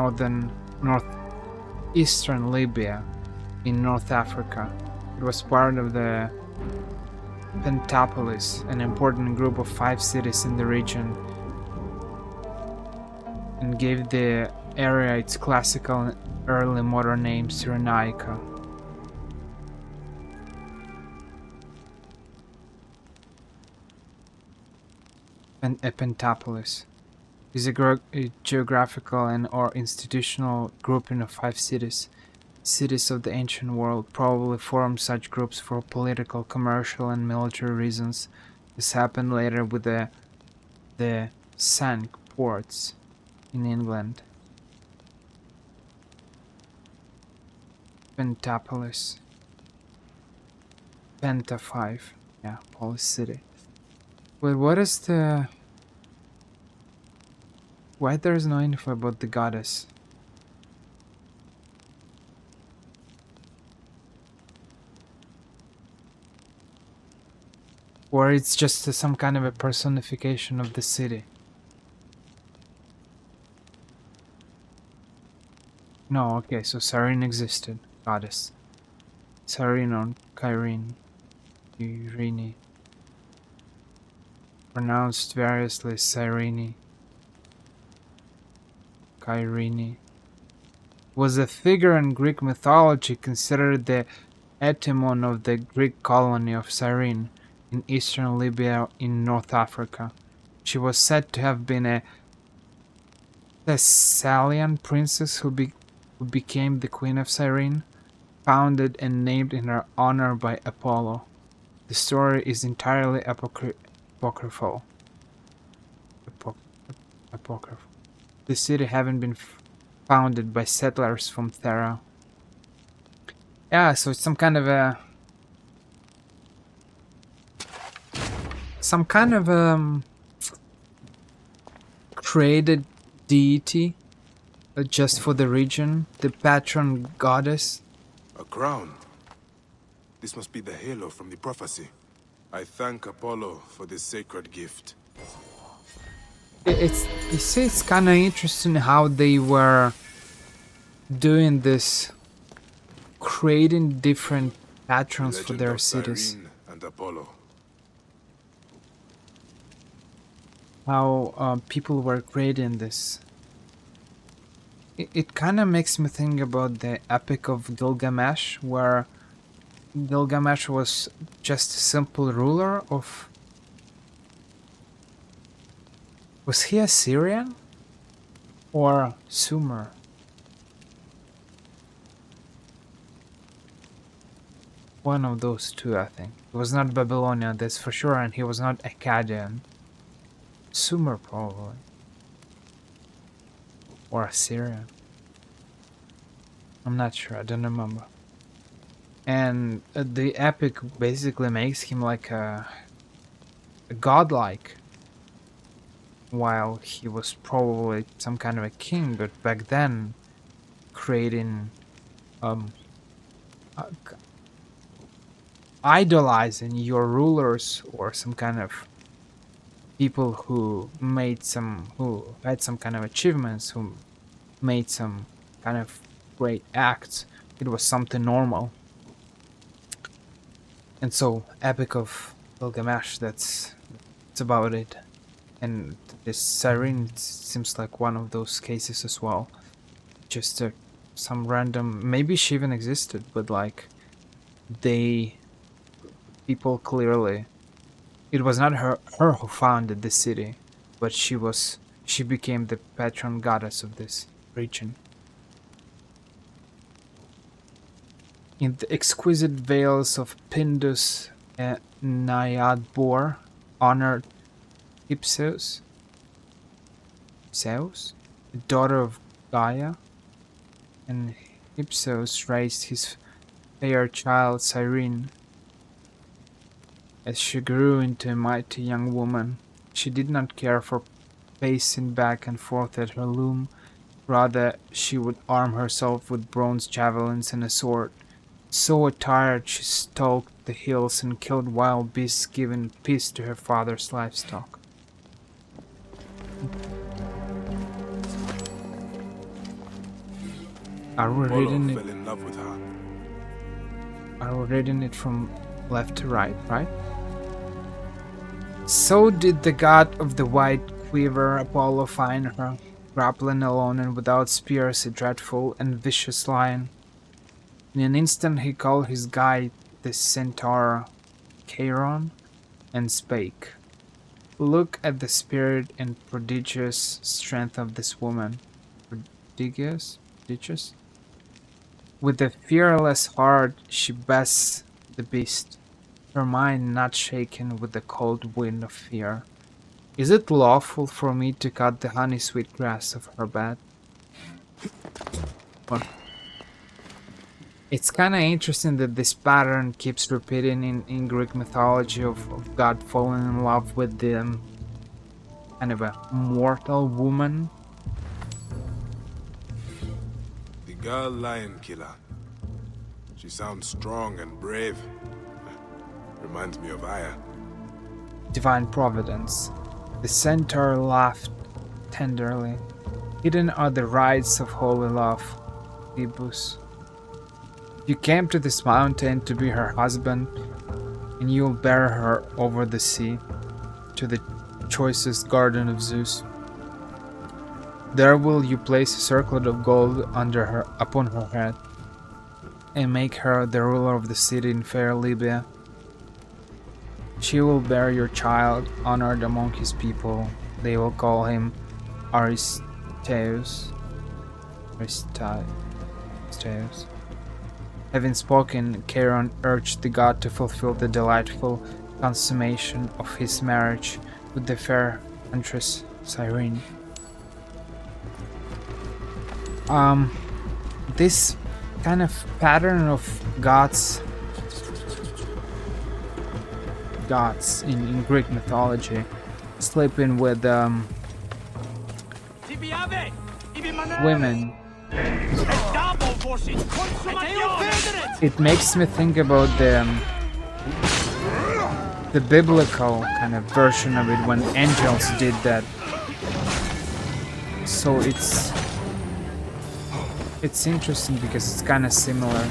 northeastern Libya in North Africa. It was part of the Pentapolis, an important group of 5 cities in the region, and gave the area its classical and early modern name Cyrenaica. And a Pentapolis is a geographical and or institutional grouping of 5 cities. Cities of the ancient world probably formed such groups for political, commercial, and military reasons. This happened later with the Cinque Ports in England. Pentapolis. Penta 5. Yeah, Polis City. Wait, what is the... Why there's no info about the goddess? Or it's just some kind of a personification of the city? No, okay, so Cyrene existed. Goddess. Cyrene or Kyrene. Irene. Pronounced variously Cyrene. Kyrene. Was a figure in Greek mythology considered the etymon of the Greek colony of Cyrene in eastern Libya in North Africa. She was said to have been a Thessalian princess who became the Queen of Cyrene, founded and named in her honor by Apollo. The story is entirely apocryphal. Apoc- Apocryphal. The city having been founded by settlers from Thera. Yeah, so it's some kind of created deity just for the region, the patron goddess. A crown. This must be the halo from the prophecy. I thank Apollo for this sacred gift. It's kind of interesting how they were doing this, creating different patrons for their cities. Cyrene and Apollo. How people were creating this. It kind of makes me think about the Epic of Gilgamesh, where Gilgamesh was just a simple ruler of... Was he Assyrian? Or Sumer? One of those two, I think. He was not Babylonian, that's for sure, and he was not Akkadian. Sumer, probably. Or Assyrian. I'm not sure, I don't remember. And the epic basically makes him like a godlike, while he was probably some kind of a king, but back then creating idolizing your rulers or some kind of people who had some kind of achievements, who made some kind of great acts. It was something normal. And so, Epic of Gilgamesh, that's about it. And this Cyrene seems like one of those cases as well. Just some random, maybe she even existed, but like people clearly, it was not her who founded the city, but she became the patron goddess of this region. In the exquisite vales of Pindus, Naiad honored Hypseus, the daughter of Gaia, and Hypseus raised his fair child Cyrene. As she grew into a mighty young woman, she did not care for pacing back and forth at her loom. Rather, she would arm herself with bronze javelins and a sword. So attired, she stalked the hills and killed wild beasts, giving peace to her father's livestock. Are we reading it? Fell in love with her. Are we reading it from left to right, right? So did the god of the white quiver Apollo find her, grappling alone and without spears, a dreadful and vicious lion. In an instant he called his guide, the centaur Chiron, and spake. Look at the spirit and prodigious strength of this woman. Prodigious? With a fearless heart she bests the beast, her mind not shaken with the cold wind of fear. Is it lawful for me to cut the honey-sweet grass of her bed? What? It's kinda interesting that this pattern keeps repeating in Greek mythology of God falling in love with the kind of a mortal woman. The girl lion killer. She sounds strong and brave. Reminds me of Aya. Divine providence. The centaur laughed tenderly. Hidden are the rites of holy love, Phoebus. You came to this mountain to be her husband, and you'll bear her over the sea to the choicest garden of Zeus. There will you place a circlet of gold upon her head. and make her the ruler of the city in fair Libya. She will bear your child, honored among his people. They will call him Aristeus. Aristeus. Having spoken, Charon urged the god to fulfill the delightful consummation of his marriage with the fair huntress Cyrene. This kind of pattern of gods in Greek mythology sleeping with women. It makes me think about the biblical kind of version of it when angels did that. So it's interesting because it's kind of similar.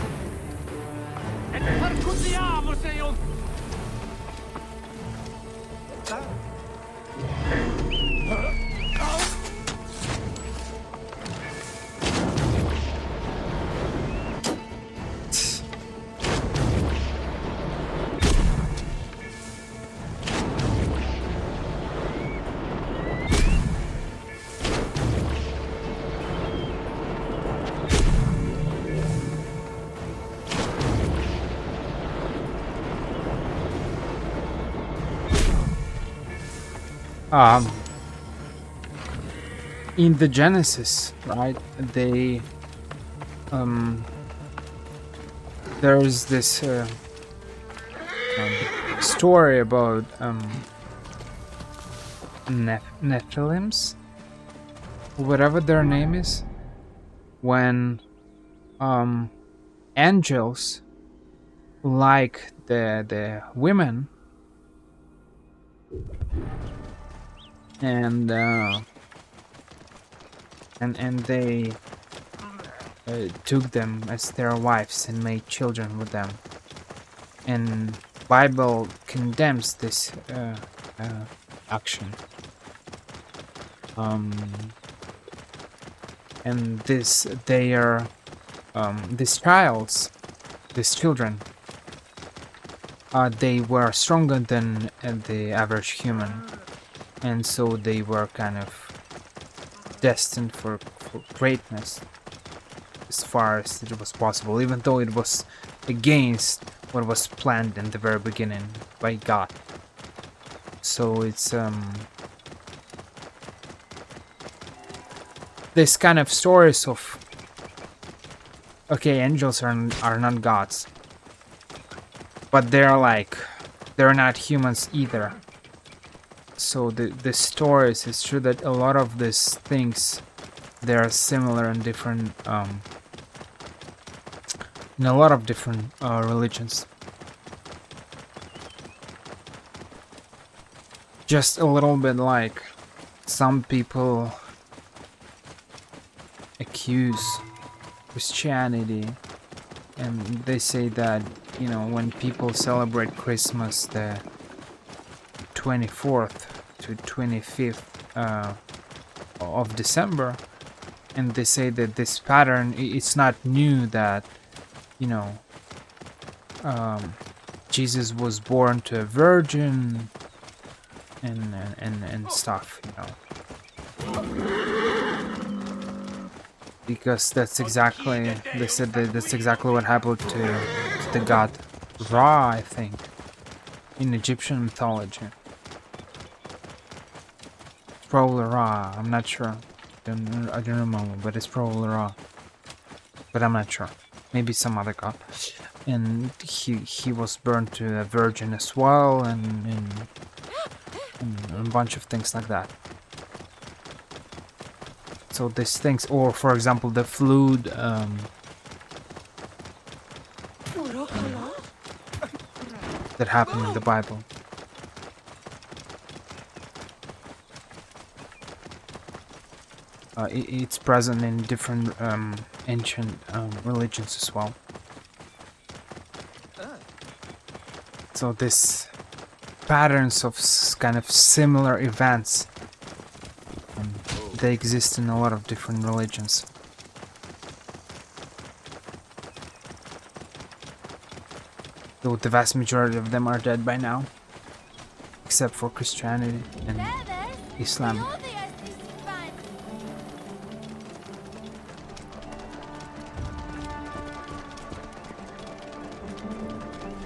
In the Genesis, right? There's this story about Nephilims, whatever their name is, when angels like the women and they took them as their wives and made children with them, and Bible condemns this action, and these children, they were stronger than the average human, and so they were kind of destined for greatness as far as it was possible, even though it was against what was planned in the very beginning by God. So it's this kind of stories of, okay, angels are not gods, but they're not humans either. So the stories, it's true that a lot of these things, they are similar in different in a lot of different religions. Just a little bit like some people accuse Christianity, and they say that, you know, when people celebrate Christmas the 24th to 25th of December, and they say that this pattern, it's not new, that, you know, Jesus was born to a virgin and stuff, you know, because that's exactly, they said that that's exactly what happened to the god Ra, I think, in Egyptian mythology. Probably Ra, I'm not sure. I don't remember, but it's probably Ra. But I'm not sure. Maybe some other god. And he was burned to a virgin as well, and a bunch of things like that. So these things, or for example, the flood that happened in the Bible. It's present in different ancient religions as well. So this patterns of kind of similar events, they exist in a lot of different religions. Though the vast majority of them are dead by now, except for Christianity and Islam.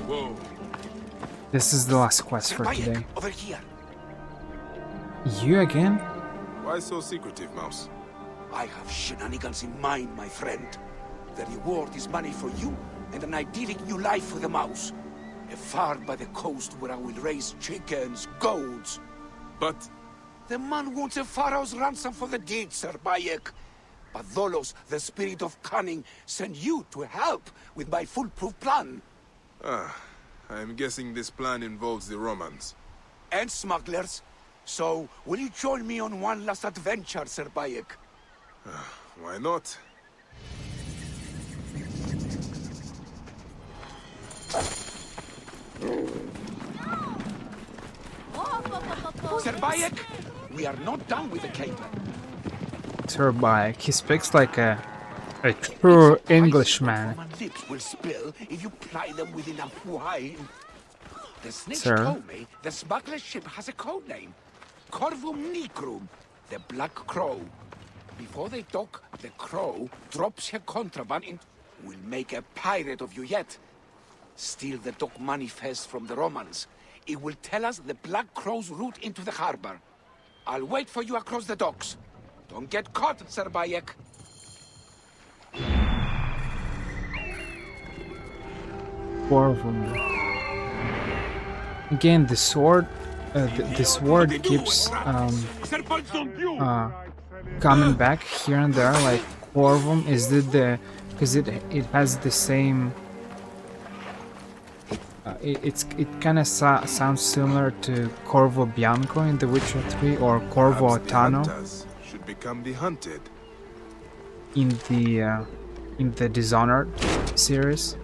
Whoa. This is the last quest for Bayek, today. over here. You again? Why so secretive, Mouse? I have shenanigans in mind, my friend. The reward is money for you and an idyllic new life for the mouse. A farm by the coast where I will raise chickens, goats. But the man wants a pharaoh's ransom for the deed, Sir Bayek. But Tholos, the spirit of cunning, sent you to help with my foolproof plan. I'm guessing this plan involves the Romans. And smugglers. So, will you join me on one last adventure, Sir Bayek? Why not? Sir Bayek, we are not done with the caper. Sir Bayek, he speaks like a true Englishman. Roman lips will spill if you ply them with enough wine. The snitch Sir? told me the smuggler's ship has a code name. Corvum Nigrum, the Black Crow. Before they dock, the Crow drops her contraband and will make a pirate of you yet. Steal the dock manifest from the Romans. It will tell us the Black Crow's route into the harbor. I'll wait for you across the docks. Don't get caught, Sir Bayek. Four of them. Again, the sword. The sword keeps coming back here and there. Like Corvum, is it the? Because it has the same. It kind of sounds similar to Corvo Bianco in The Witcher 3 or Corvo Perhaps the Tano hunters should become the hunted. in the Dishonored series.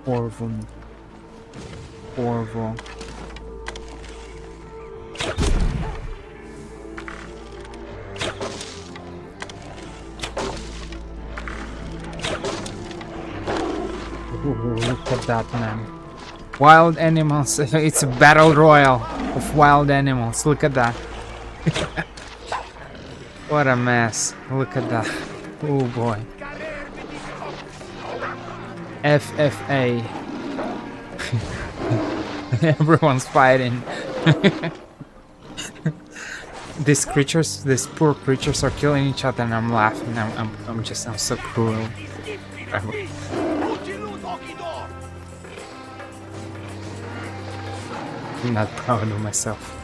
Corvum. Corvo. Ooh, look at that, man. Wild animals. It's a battle royal of wild animals. Look at that. What a mess. Look at that. Oh boy. FFA. Everyone's fighting. These creatures, these poor creatures are killing each other and I'm laughing. I'm so cruel. I'm not proud of myself.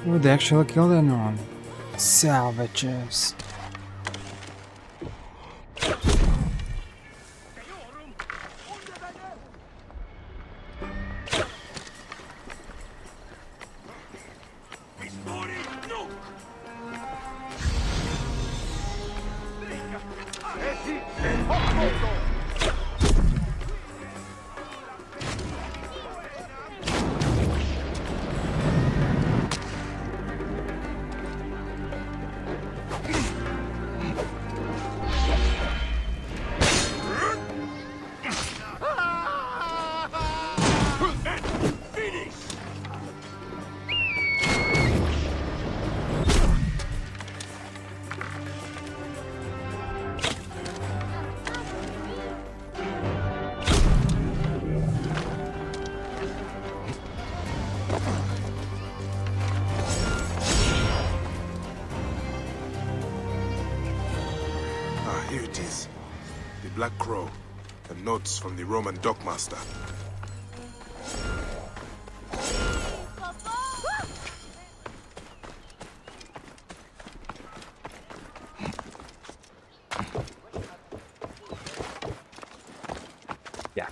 Oh, they actually killed anyone. Savages. Here it is. The Black Crow. The notes from the Roman dockmaster. Yeah.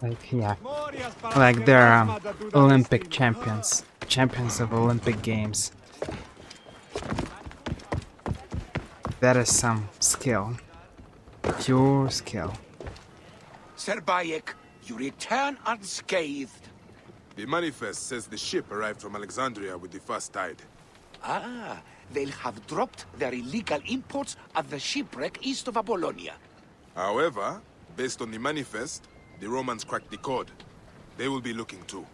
Like, yeah. Like they're Olympic champions. Champions of Olympic Games. That is some skill. Pure skill. Sir Bayek, you return unscathed. The manifest says the ship arrived from Alexandria with the first tide. Ah, they'll have dropped their illegal imports at the shipwreck east of Apollonia. However, based on the manifest, the Romans cracked the code. They will be looking too.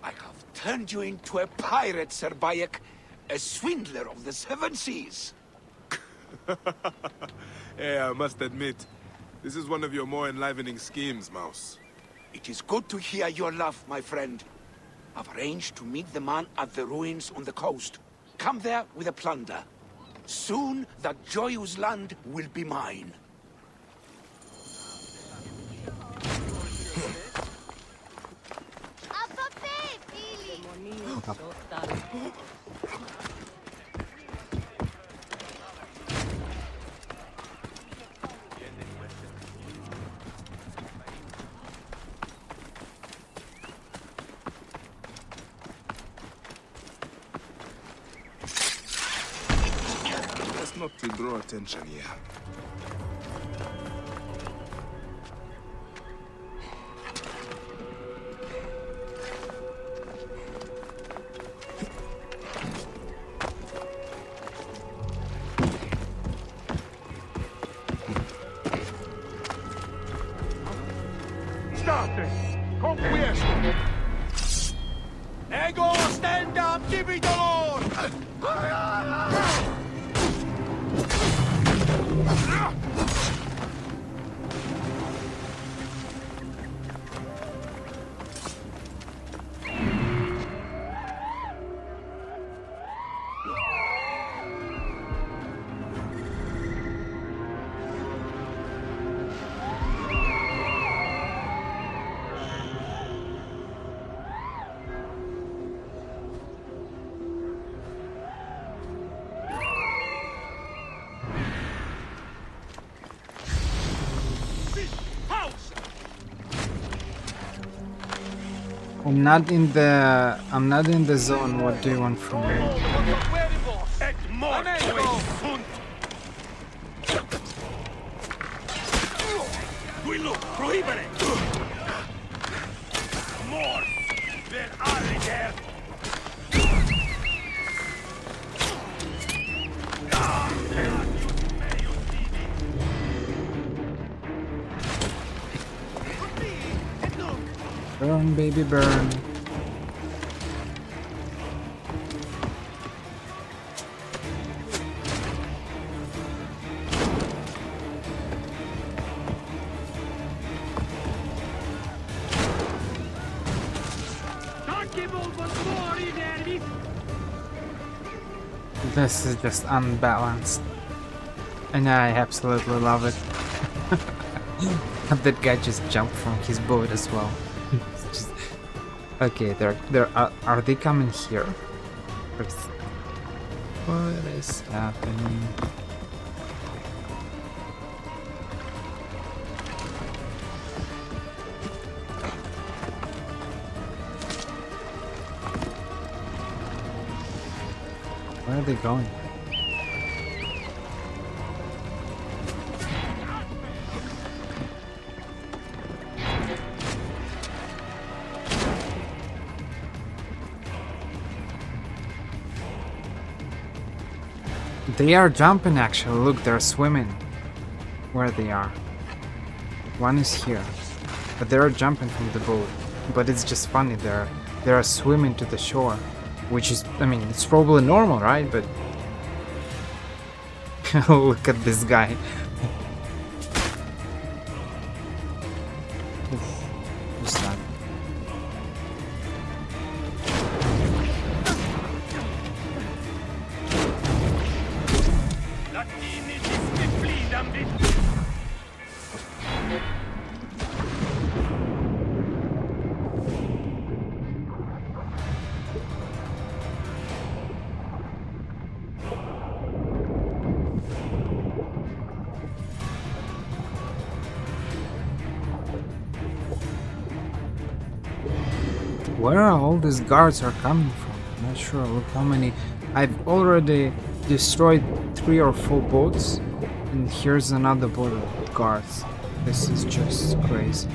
I have turned you into a pirate, Sir Bayek. A swindler of the seven seas. Hey, I must admit, this is one of your more enlivening schemes, Mouse. It is good to hear your laugh, my friend. I've arranged to meet the man at the ruins on the coast. Come there with a plunder. Soon that joyous land will be mine. Best not to draw attention here. State! Con questo! Ego, stand up, Dibidor! I'm not in the zone. What do you want from me? Et morto sunt! Guillo, prohibere! Mort! Ver arriger! Burn, baby, burn. This is just unbalanced. And I absolutely love it. That guy just jumped from his boat as well. Just... Okay, are they coming here? What is happening? Where are they going? They are jumping actually, look, they're swimming. Where they are. One is here. But they're jumping from the boat. But it's just funny, they're swimming to the shore. Which is, I mean, it's probably normal, right? But look at this guy. Who's that? Where are all these guards are coming from? I'm not sure. Look how many. I've already destroyed 3 or 4 boats. And here's another border with guards. This is just crazy.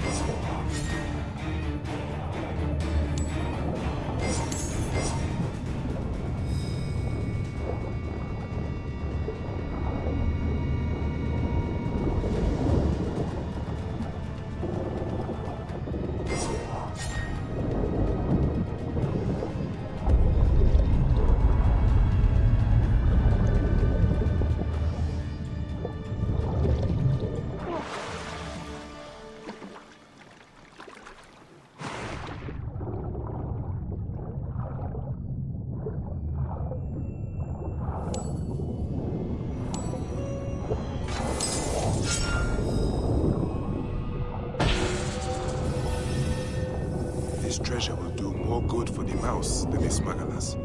This treasure will do more good for the mouse than the smugglers.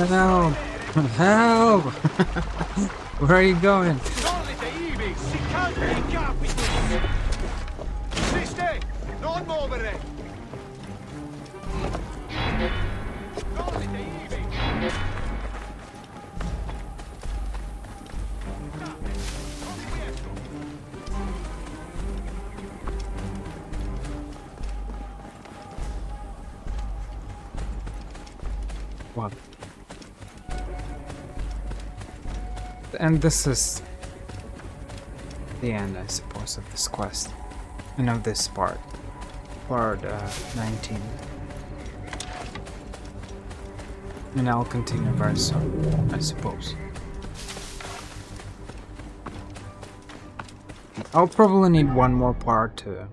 Help! Help! Where are you going? What? And this is the end, I suppose, of this quest. And of this part. Part 19. And I'll continue very soon, I suppose. I'll probably need one more part to...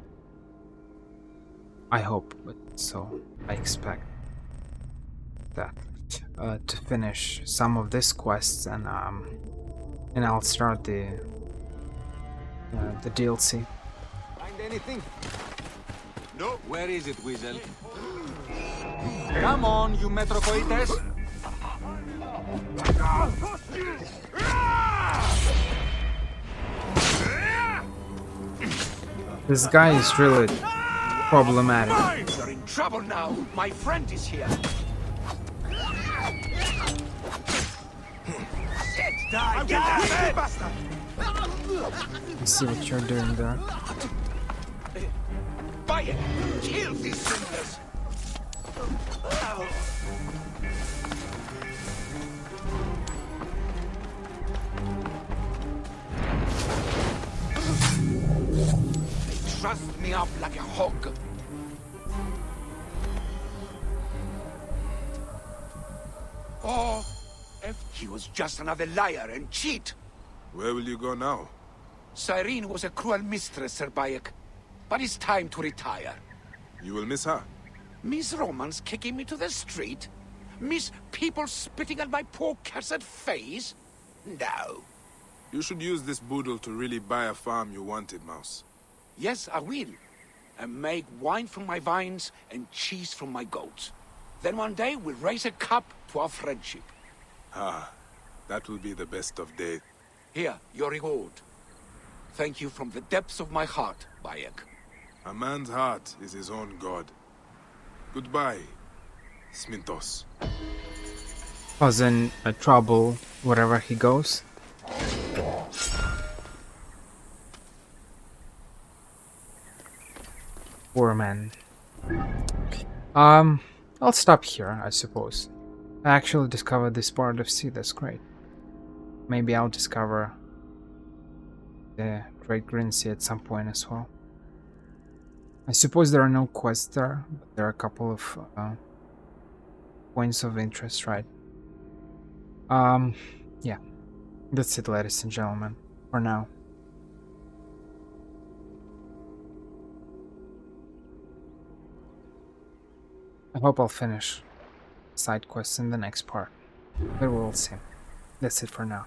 I hope, but so I expect that to finish some of these quests, and I'll start the DLC. Find anything? No. Where is it, Weasel? Come on, you Metrocoites! This guy is really problematic. You're in trouble now. My friend is here. Shit! Die! Die! Bastard! I see what you're doing there. Buy it! Kill these sinners! They trussed me up like a hog. Oh, if he was just another liar and cheat. Where will you go now? Cyrene was a cruel mistress, Sir Bayek. But it's time to retire. You will miss her. Miss Romans kicking me to the street? Miss people spitting at my poor cursed face? No. You should use this boodle to really buy a farm you wanted, Mouse. Yes, I will. And make wine from my vines and cheese from my goats. Then one day we'll raise a cup to our friendship. Ah, that will be the best of days. Here, your reward. Thank you from the depths of my heart, Bayek. A man's heart is his own god. Goodbye, Smintos. Was in trouble wherever he goes. Poor man. I'll stop here, I suppose. I actually discovered this part of sea, that's great. Maybe I'll discover the Great Green Sea at some point as well. I suppose there are no quests there, but there are a couple of points of interest, right? Yeah. That's it, ladies and gentlemen, for now. I hope I'll finish side quests in the next part, but we'll see. That's it for now.